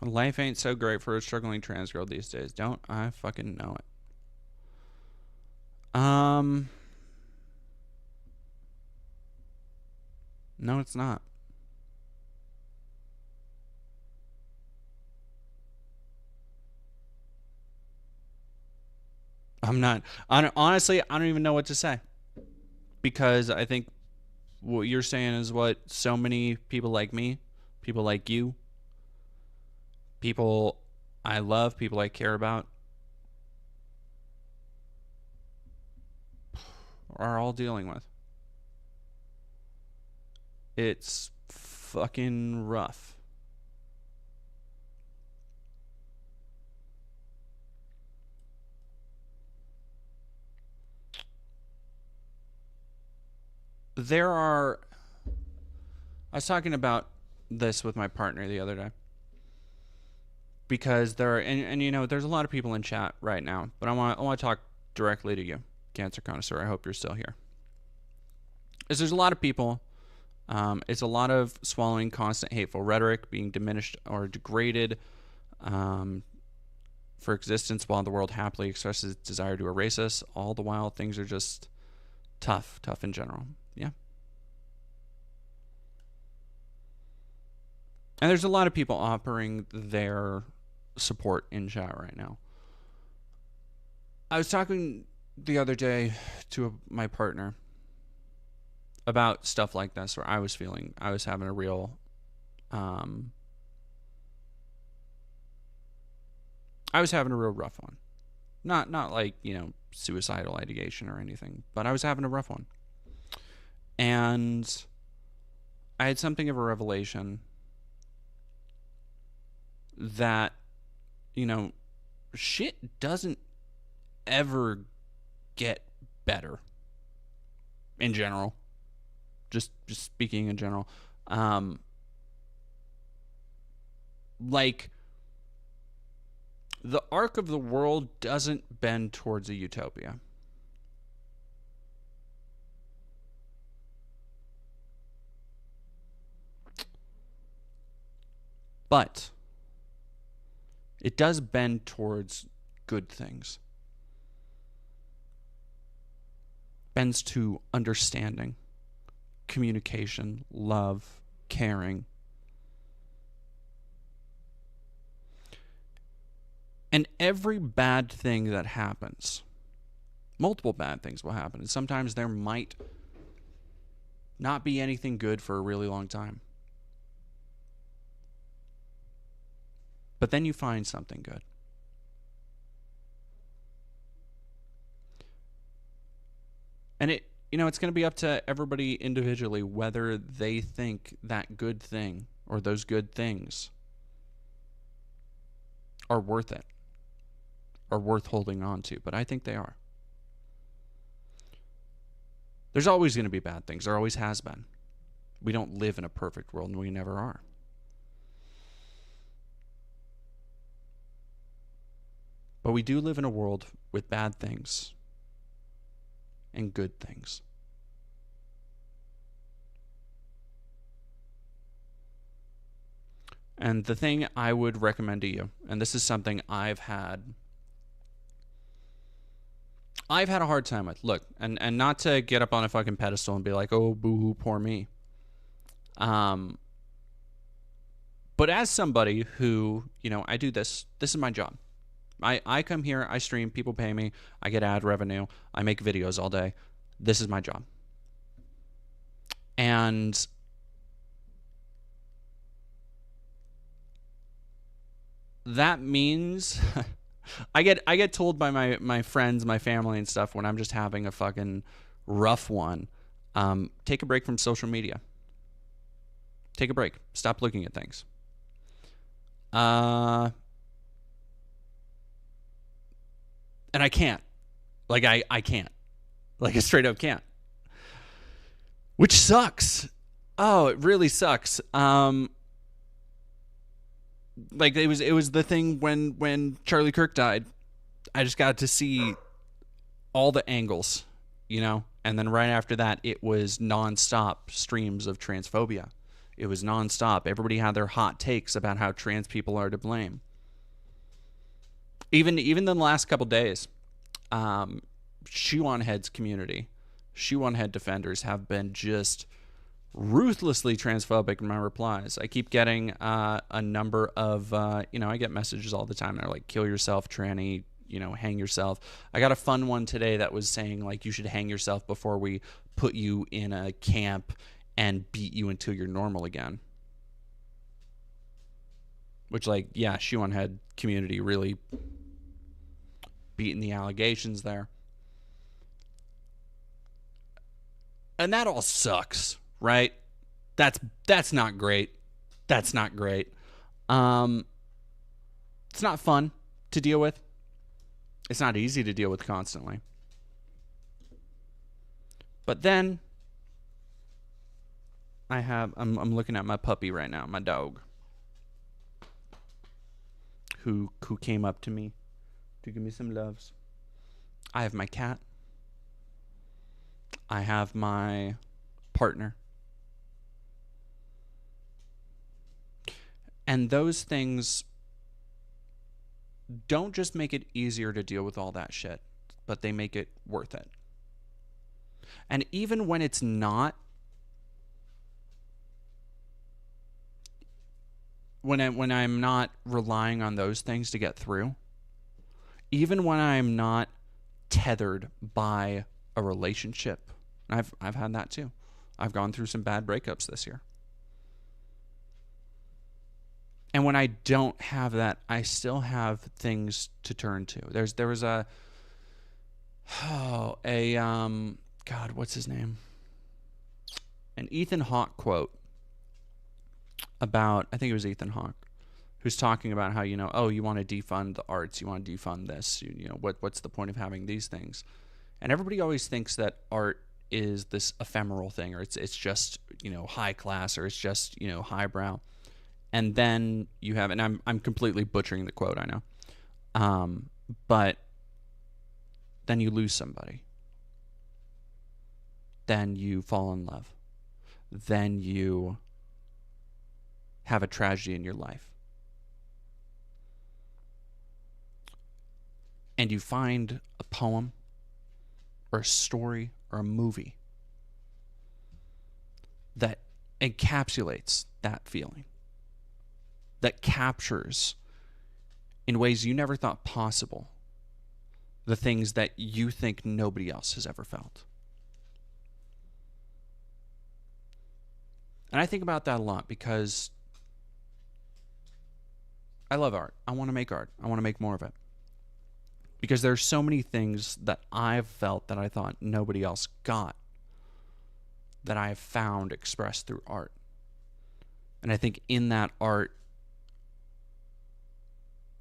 Life ain't so great for a struggling trans girl these days. Don't I fucking know it. No, it's not. I'm not. Honestly, I don't even know what to say. Because I think what you're saying is what so many people like me, people like you, people I love, people I care about, are all dealing with. It's fucking rough. I was talking about this with my partner the other day. because there are, and you know, there's a lot of people in chat right now, but I want to talk directly to you, Cancer Connoisseur. I hope you're still here. Is there's a lot of people. It's a lot of swallowing constant hateful rhetoric, being diminished or degraded for existence while the world happily expresses its desire to erase us. All the while, things are just tough in general. Yeah. And there's a lot of people offering their support in chat right now. I was talking the other day to my partner about stuff like this, where I was having a real rough one. Not like, you know, suicidal ideation or anything, but I was having a rough one. And I had something of a revelation that, you know, shit doesn't ever get better in general. Just speaking in general. Like, the arc of the world doesn't bend towards a utopia. But it does bend towards good things. Bends to understanding, communication, love, caring. And every bad thing that happens, multiple bad things will happen. And sometimes there might not be anything good for a really long time. But then you find something good. And it, you know, it's going to be up to everybody individually whether they think that good thing or those good things are worth it, are worth holding on to. But I think they are. There's always going to be bad things. There always has been. We don't live in a perfect world, and we never are. But we do live in a world with bad things and good things. And the thing I would recommend to you, and this is something I've had a hard time with. Look, and not to get up on a fucking pedestal and be like, oh, boo-hoo, poor me. But as somebody who, you know, I do this is my job. I come here, I stream, people pay me, I get ad revenue, I make videos all day. This is my job. And that means I get told by my friends, my family and stuff when I'm just having a fucking rough one, take a break from social media. Take a break. Stop looking at things. And I can't. Like, I can't. Like, I straight up can't. Which sucks. Oh, it really sucks. Like, it was the thing when Charlie Kirk died. I just got to see all the angles, you know? And then right after that, it was nonstop streams of transphobia. It was nonstop. Everybody had their hot takes about how trans people are to blame. Even in the last couple days, Shoe on Head's community, Shoe on Head defenders have been just ruthlessly transphobic in my replies. I keep getting a number of, you know, I get messages all the time. They're like, kill yourself, tranny, you know, hang yourself. I got a fun one today that was saying, like, you should hang yourself before we put you in a camp and beat you until you're normal again. Which, like, yeah, Shoe on Head community really beating the allegations there. And that all sucks, right? That's not great. That's not great. It's not fun to deal with. It's not easy to deal with constantly. But then I'm looking at my puppy right now, my dog, who came up to me to give me some loves. I have my cat. I have my partner. And those things don't just make it easier to deal with all that shit, but they make it worth it. And even when it's not, when I'm not relying on those things to get through, even when I'm not tethered by a relationship, I've had that too. I've gone through some bad breakups this year. And when I don't have that, I still have things to turn to. There was God, what's his name? An Ethan Hawke quote about, I think it was Ethan Hawke, who's talking about how, you want to defund the arts, you want to defund this, what's the point of having these things? And everybody always thinks that art is this ephemeral thing, or it's just, high class, or it's just, highbrow. And then you have, and I'm completely butchering the quote, I know. But then you lose somebody. Then you fall in love. Then you have a tragedy in your life. And you find a poem or a story or a movie that encapsulates that feeling, that captures in ways you never thought possible the things that you think nobody else has ever felt. And I think about that a lot because I love art. I want to make art. I want to make more of it. Because there's so many things that I've felt that I thought nobody else got that I have found expressed through art. And I think in that art,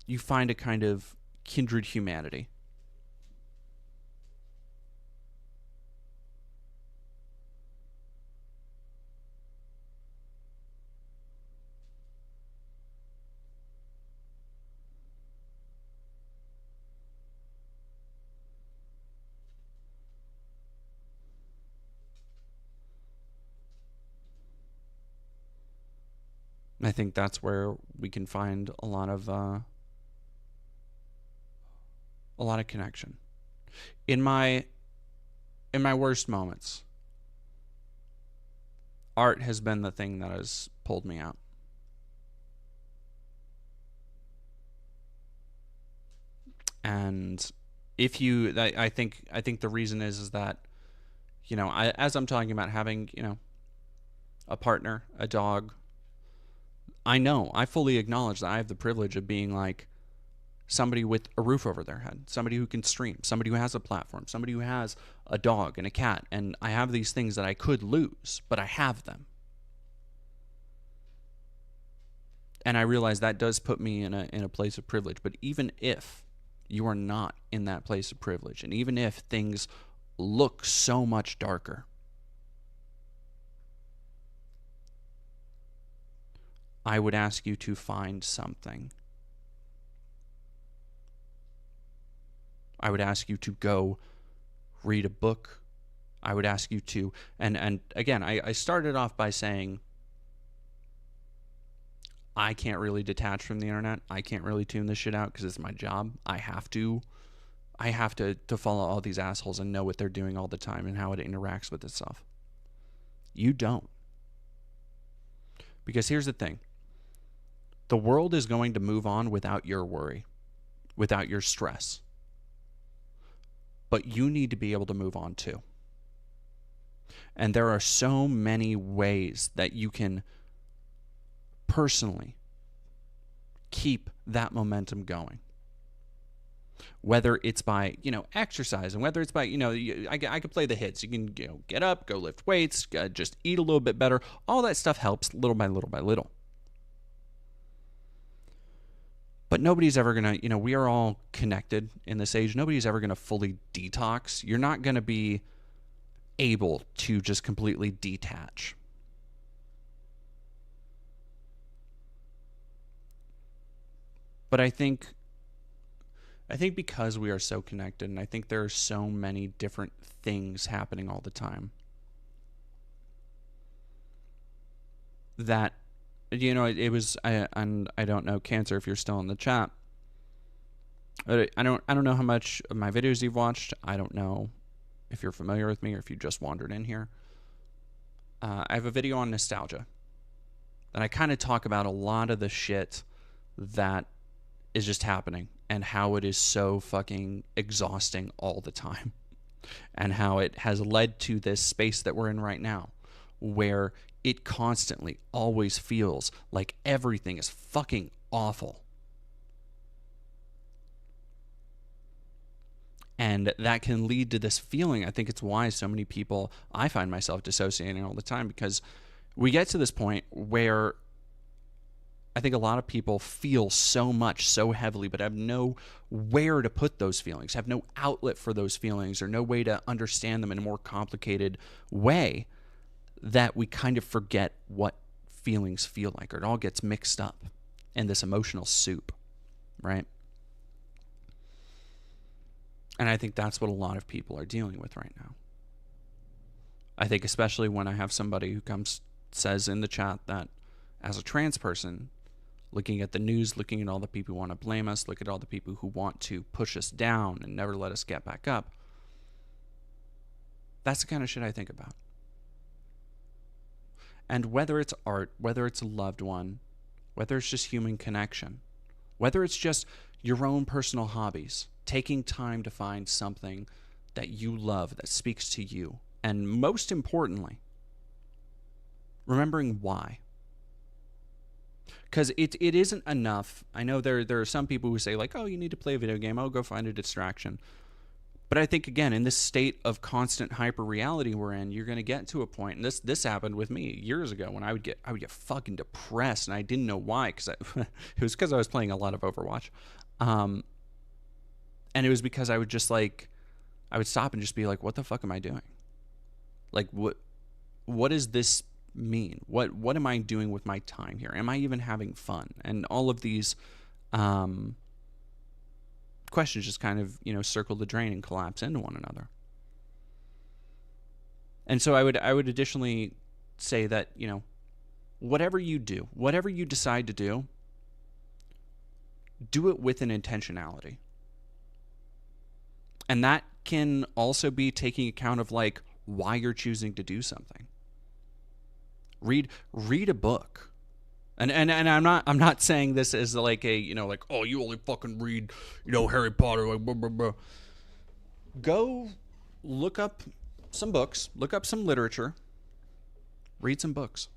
you find a kind of kindred humanity. I think that's where we can find a lot of connection. In my worst moments, art has been the thing that has pulled me out. And I think the reason is that, as I'm talking about having, a partner, a dog, I fully acknowledge that I have the privilege of being like somebody with a roof over their head, somebody who can stream, somebody who has a platform, somebody who has a dog and a cat. And I have these things that I could lose, but I have them. And I realize that does put me in a place of privilege. But even if you are not in that place of privilege, and even if things look so much darker, I would ask you to find something. I would ask you to go read a book. I would ask you to, and again, I started off by saying I can't really detach from the internet. I can't really tune this shit out because it's my job. I have to follow all these assholes and know what they're doing all the time and how it interacts with itself. You don't. Because here's the thing. The world is going to move on without your worry, without your stress. But you need to be able to move on too. And there are so many ways that you can personally keep that momentum going. Whether it's by, exercise, and whether it's by, I could play the hits. You can, get up, go lift weights, just eat a little bit better. All that stuff helps little by little by little. But nobody's ever going to, we are all connected in this age. Nobody's ever going to fully detox. You're not going to be able to just completely detach. But I think because we are so connected, and I think there are so many different things happening all the time, that, you know, it was, and I don't know, Cancer, if you're still in the chat, but I don't know how much of my videos you've watched. I don't know if you're familiar with me or if you just wandered in here. I have a video on nostalgia, and I kind of talk about a lot of the shit that is just happening and how it is so fucking exhausting all the time, and how it has led to this space that we're in right now, where it constantly always feels like everything is fucking awful. And that can lead to this feeling. I think it's why so many people, I find myself dissociating all the time, because we get to this point where I think a lot of people feel so much, so heavily, but have no where to put those feelings, have no outlet for those feelings, or no way to understand them in a more complicated way, that we kind of forget what feelings feel like, or it all gets mixed up in this emotional soup, right? And I think that's what a lot of people are dealing with right now. I think especially when I have somebody who says in the chat that as a trans person, looking at the news, looking at all the people who want to blame us, look at all the people who want to push us down and never let us get back up, that's the kind of shit I think about. And whether it's art, whether it's a loved one, whether it's just human connection, whether it's just your own personal hobbies, taking time to find something that you love, that speaks to you, and most importantly, remembering why. Because it isn't enough. I know there are some people who say, like, oh, you need to play a video game, oh, go find a distraction. But I think, again, in this state of constant hyper reality we're in, you're going to get to a point, and this happened with me years ago, when I would get fucking depressed, and I didn't know why, because it was because I was playing a lot of Overwatch. And it was because I would just, like, I would stop and just be like, what the fuck am I doing? Like, what does this mean? What am I doing with my time here? Am I even having fun? And all of these questions just kind of, circle the drain and collapse into one another. And so I would additionally say that, whatever you do, whatever you decide to do it with an intentionality. And that can also be taking account of, like, why you're choosing to do something. Read a book. And I'm not saying this as like a, like, oh, you only fucking read, Harry Potter, like, blah, blah, blah. Go look up some books, look up some literature, read some books.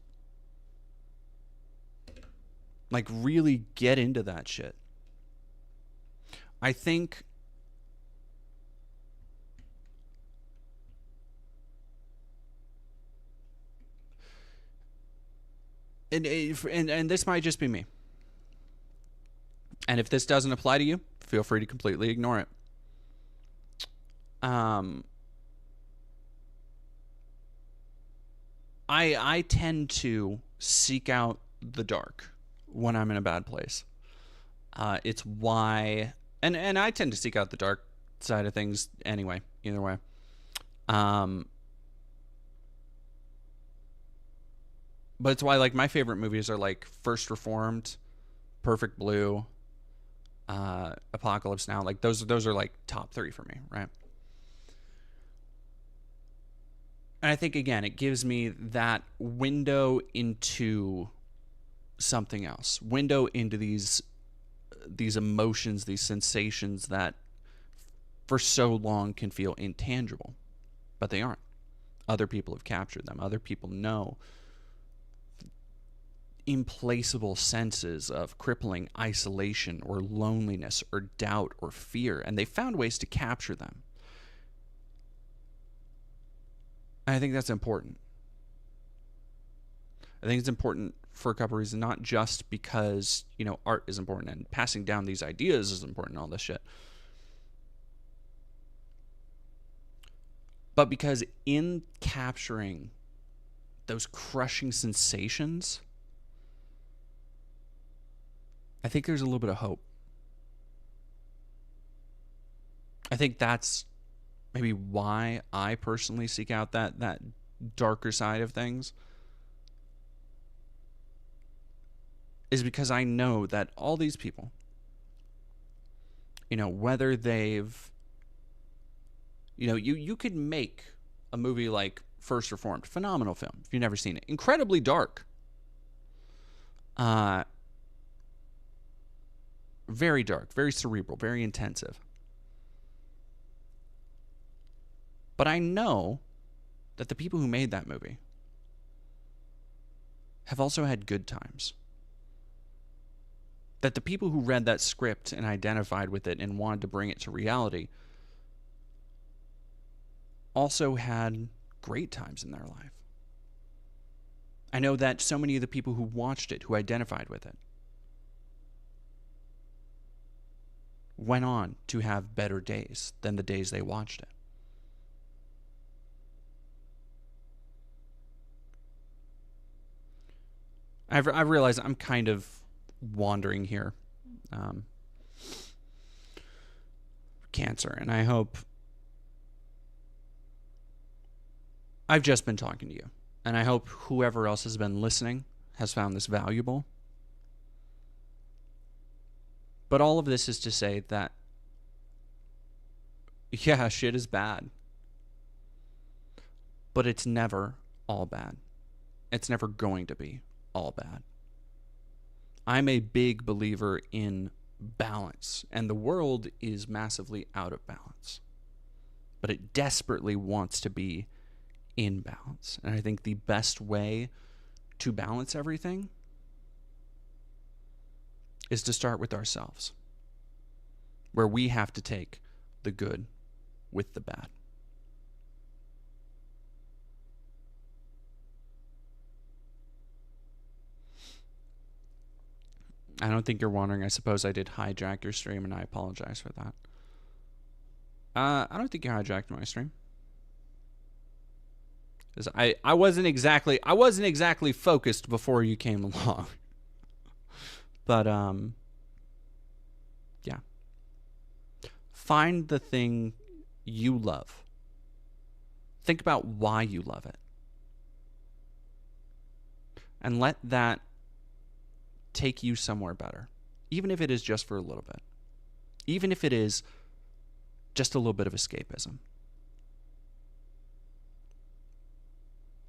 Like, really get into that shit. I think and this might just be me. And if this doesn't apply to you, feel free to completely ignore it. I tend to seek out the dark when I'm in a bad place. It's why, and I tend to seek out the dark side of things anyway, either way. But it's why, like, my favorite movies are, like, First Reformed, Perfect Blue, Apocalypse Now. Like, those are, like, top 3 for me, right? And I think, again, it gives me that window into something else. Window into these emotions, these sensations that for so long can feel intangible. But they aren't. Other people have captured them. Other people know implacable senses of crippling isolation or loneliness or doubt or fear, and they found ways to capture them. And I think that's important. I think it's important for a couple reasons, not just because, art is important and passing down these ideas is important, all this shit, but because in capturing those crushing sensations, I think there's a little bit of hope. I think that's maybe why I personally seek out that darker side of things, is because I know that all these people, whether they've, you could make a movie like First Reformed, phenomenal film if you've never seen it, incredibly dark, very dark, very cerebral, very intensive. But I know that the people who made that movie have also had good times. That the people who read that script and identified with it and wanted to bring it to reality also had great times in their life. I know that so many of the people who watched it, who identified with it, went on to have better days than the days they watched it. I've realized I'm kind of wandering here. Cancer, and I hope I've just been talking to you, and I hope whoever else has been listening has found this valuable. But all of this is to say that, yeah, shit is bad, but it's never all bad. It's never going to be all bad. I'm a big believer in balance, and the world is massively out of balance, but it desperately wants to be in balance. And I think the best way to balance everything is to start with ourselves, where we have to take the good with the bad. I don't think you're wondering. I suppose I did hijack your stream, and I apologize for that. I don't think you hijacked my stream. I wasn't exactly focused before you came along. But yeah. Find the thing you love. Think about why you love it. And let that take you somewhere better, even if it is just for a little bit, even if it is just a little bit of escapism.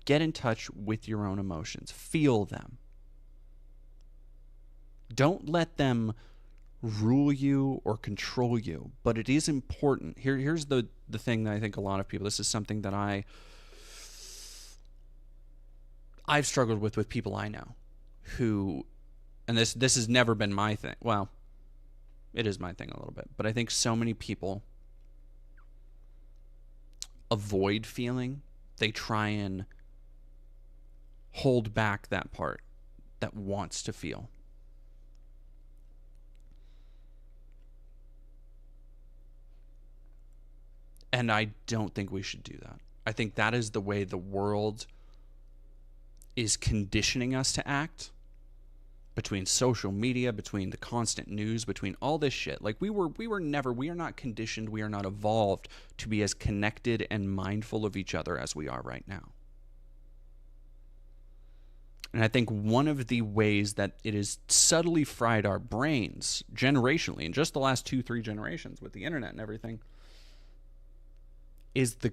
Get in touch with your own emotions. Feel them. Don't let them rule you or control you, but it is important. Here's the thing that I think a lot of people, this is something that I've struggled with people I know who, and this has never been my thing. Well, it is my thing a little bit, but I think so many people avoid feeling. They try and hold back that part that wants to feel. And I don't think we should do that. I think that is the way the world is conditioning us to act. Between social media, between the constant news, between all this shit. Like we are not conditioned, we are not evolved to be as connected and mindful of each other as we are right now. And I think one of the ways that it has subtly fried our brains generationally, in just the last 2-3 generations with the internet and everything, is the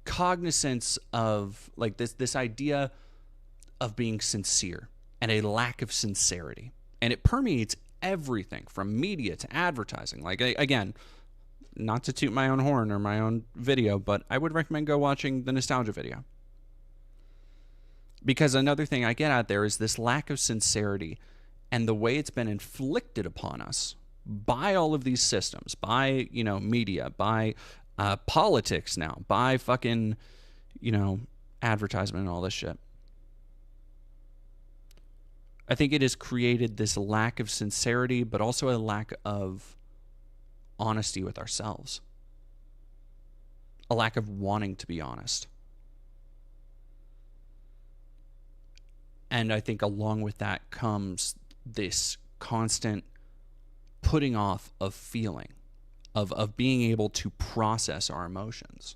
cognizance of like this idea of being sincere. And a lack of sincerity. And it permeates everything from media to advertising. Like, again, not to toot my own horn or my own video, but I would recommend go watching the nostalgia video. Because another thing I get out there is this lack of sincerity and the way it's been inflicted upon us by all of these systems, by, media, by politics now, by fucking, advertisement and all this shit. I think it has created this lack of sincerity, but also a lack of honesty with ourselves. A lack of wanting to be honest. And I think along with that comes this constant putting off of feeling, of being able to process our emotions.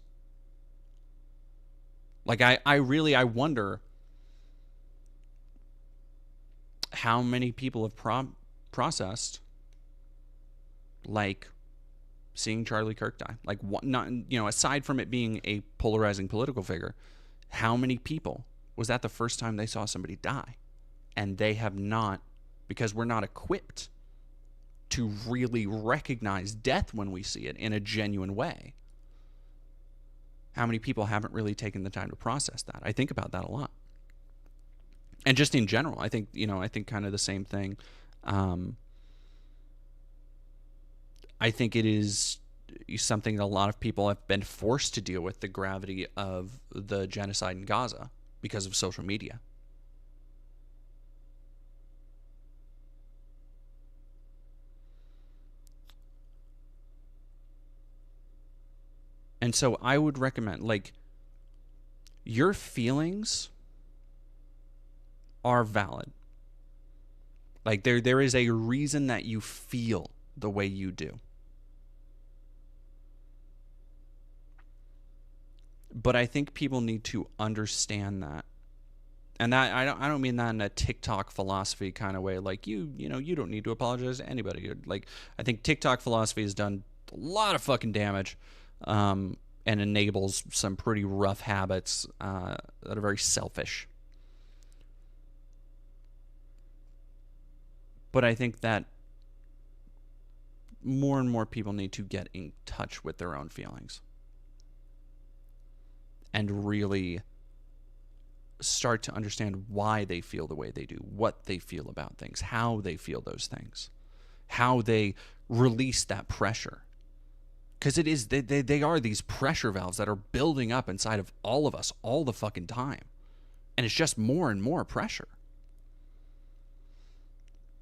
Like I really wonder how many people have processed like seeing Charlie Kirk die. Like, what, not, aside from it being a polarizing political figure, how many people was that the first time they saw somebody die? And they have not, because we're not equipped to really recognize death when we see it in a genuine way. How many people haven't really taken the time to process that? I think about that a lot. And just in general, I think kind of the same thing. I think it is something that a lot of people have been forced to deal with, the gravity of the genocide in Gaza, because of social media. And so I would recommend, like, your feelings are valid. Like, there is a reason that you feel the way you do. But I think people need to understand that. And that I don't mean that in a TikTok philosophy kind of way, like you don't need to apologize to anybody. Like, I think TikTok philosophy has done a lot of fucking damage, and enables some pretty rough habits that are very selfish. But I think that more and more people need to get in touch with their own feelings and really start to understand why they feel the way they do, what they feel about things, how they feel those things, how they release that pressure. Because it is, they are these pressure valves that are building up inside of all of us all the fucking time. And it's just more and more pressure.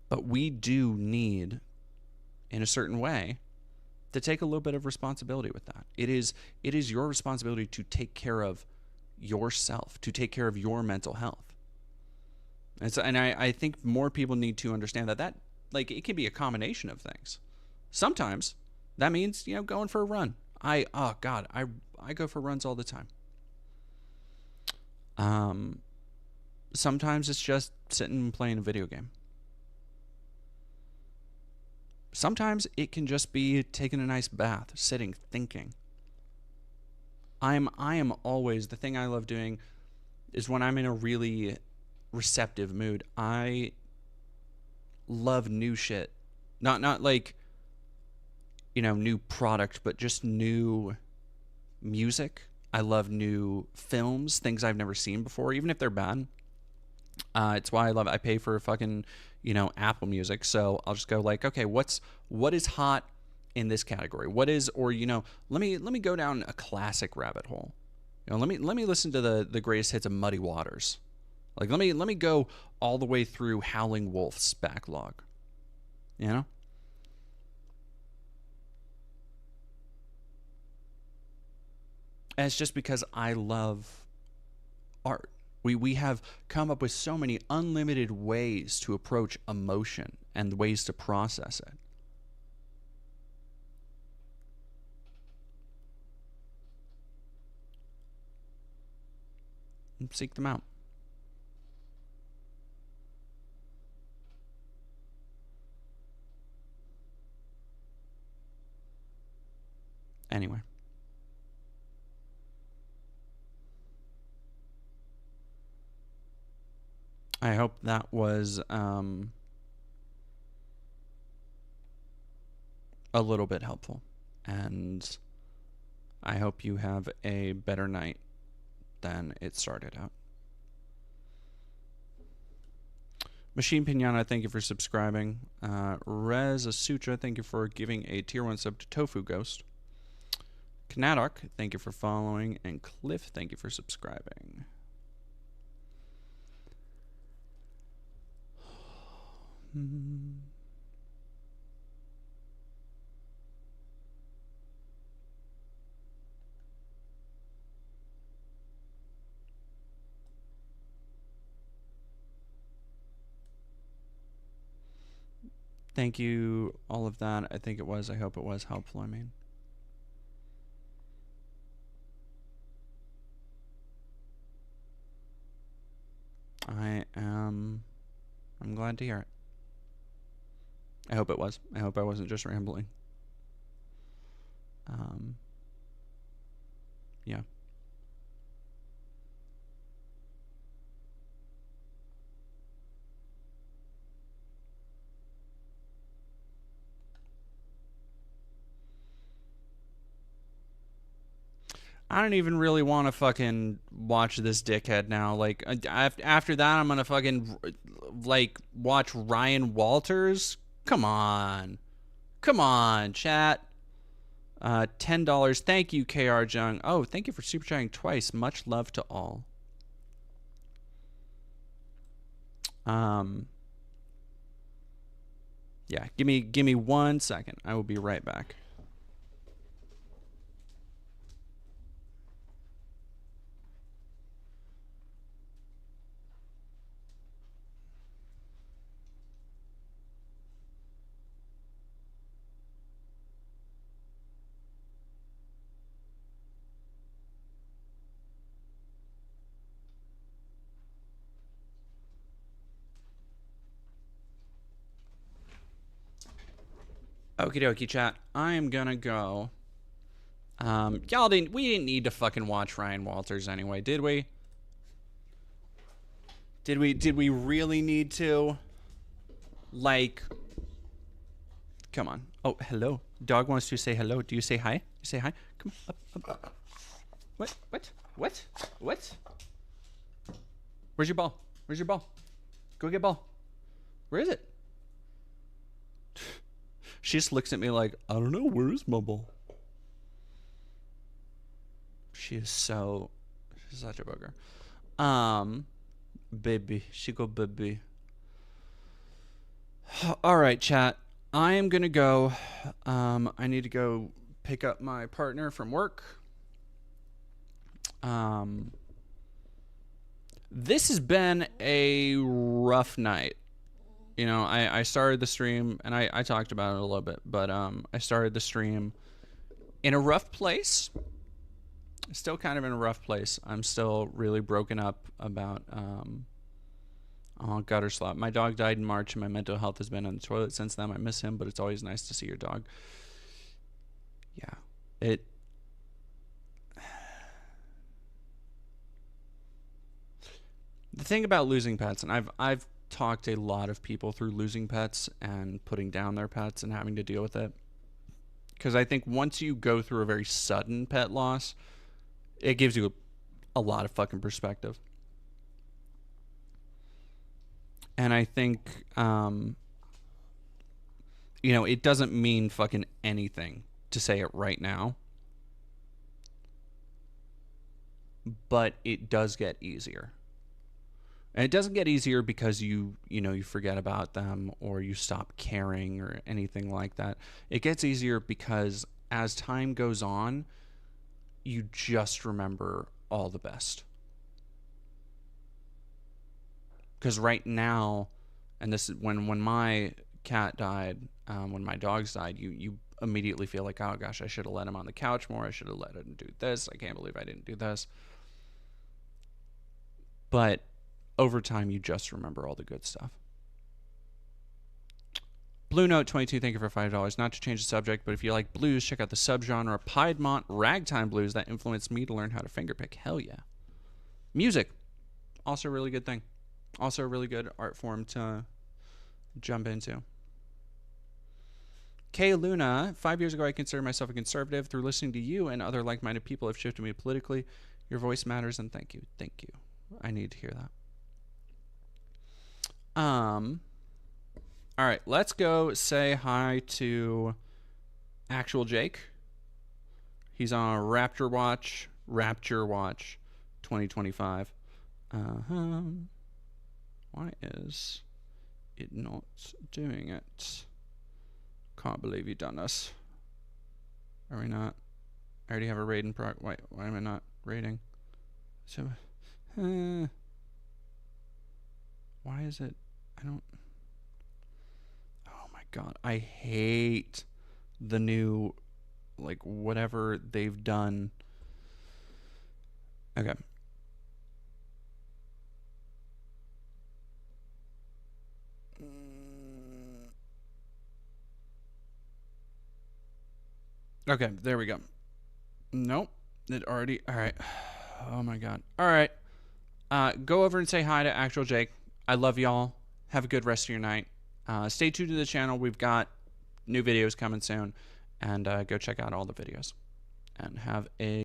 But we do need, in a certain way, to take a little bit of responsibility with that. It is your responsibility to take care of yourself, to take care of your mental health. And I think more people need to understand that like, it can be a combination of things. Sometimes that means, going for a run. I go for runs all the time. Sometimes it's just sitting and playing a video game. Sometimes it can just be taking a nice bath, sitting, thinking. I am always, the thing I love doing is when I'm in a really receptive mood, I love new shit. Not like, new product, but just new music. I love new films, things I've never seen before, even if they're bad. It's why I pay for fucking, Apple Music. So I'll just go like, okay, what is hot in this category? What is, or, let me go down a classic rabbit hole. Let me listen to the greatest hits of Muddy Waters. Like, let me go all the way through Howling Wolf's backlog. And it's just because I love art. We have come up with so many unlimited ways to approach emotion and ways to process it. And seek them out. Anyway. I hope that was a little bit helpful. And I hope you have a better night than it started out. Machine Pinata, thank you for subscribing. Rez Asutra, thank you for giving a tier 1 sub to Tofu Ghost. Knadoc, thank you for following. And Cliff, thank you for subscribing. Thank you, all of that. I think it was. I hope it was helpful. I mean, I'm glad to hear it. I hope it was. I hope I wasn't just rambling. Yeah. I don't even really want to fucking watch this dickhead now. Like, after that, I'm gonna fucking like watch Ryan Walters. Come on, chat. $10. Thank you, KR Jung. Oh, thank you for super chatting twice. Much love to all. Yeah, give me 1 second. I will be right back. Okie dokie, chat. I am gonna go. We didn't need to fucking watch Ryan Walters anyway, did we? Did we really need to? Like, come on. Oh, hello. Dog wants to say hello. Do you say hi? You say hi? Come on, up. What? Where's your ball? Go get ball. Where is it? She just looks at me like, I don't know, where is my ball? She's such a booger. Baby. She go baby. All right, chat. I am going to go. I need to go pick up my partner from work. This has been a rough night. You know, I started the stream, and I talked about it a little bit, but I started the stream in a rough place. Still kind of in a rough place. I'm still really broken up about gutter slap. My dog died in March, and my mental health has been on the toilet since then. I miss him, but it's always nice to see your dog. Yeah. The thing about losing pets, and I've talked a lot of people through losing pets and putting down their pets and having to deal with it. Because I think once you go through a very sudden pet loss, it gives you a lot of fucking perspective. And I think, it doesn't mean fucking anything to say it right now. But it does get easier. And it doesn't get easier because you forget about them or you stop caring or anything like that. It gets easier because as time goes on, you just remember all the best. Because right now, and this is when my cat died, when my dogs died, you immediately feel like, oh gosh, I should have let him on the couch more. I should have let him do this. I can't believe I didn't do this. But over time, you just remember all the good stuff. Blue Note 22, thank you for $5. Not to change the subject, but if you like blues, check out the subgenre Piedmont Ragtime Blues that influenced me to learn how to fingerpick. Hell yeah. Music, also a really good thing. Also a really good art form to jump into. Kay Luna, 5 years ago I considered myself a conservative. Through listening to you and other like-minded people have shifted me politically. Your voice matters, and thank you. Thank you. I need to hear that. All right, let's go say hi to actual Jake. He's on Rapture Watch 2025. Why is it not doing it? Can't believe you done this. Are we not? I already have a raid in prog. Why am I not raiding? So, why is it? I don't. Oh my God, I hate the new, like, whatever they've done. Okay. Okay, there we go. Nope. It already. All right. Oh my God. All right. Go over and say hi to Actual Jake. I love y'all. Have a good rest of your night. Stay tuned to the channel. We've got new videos coming soon. And go check out all the videos. And have a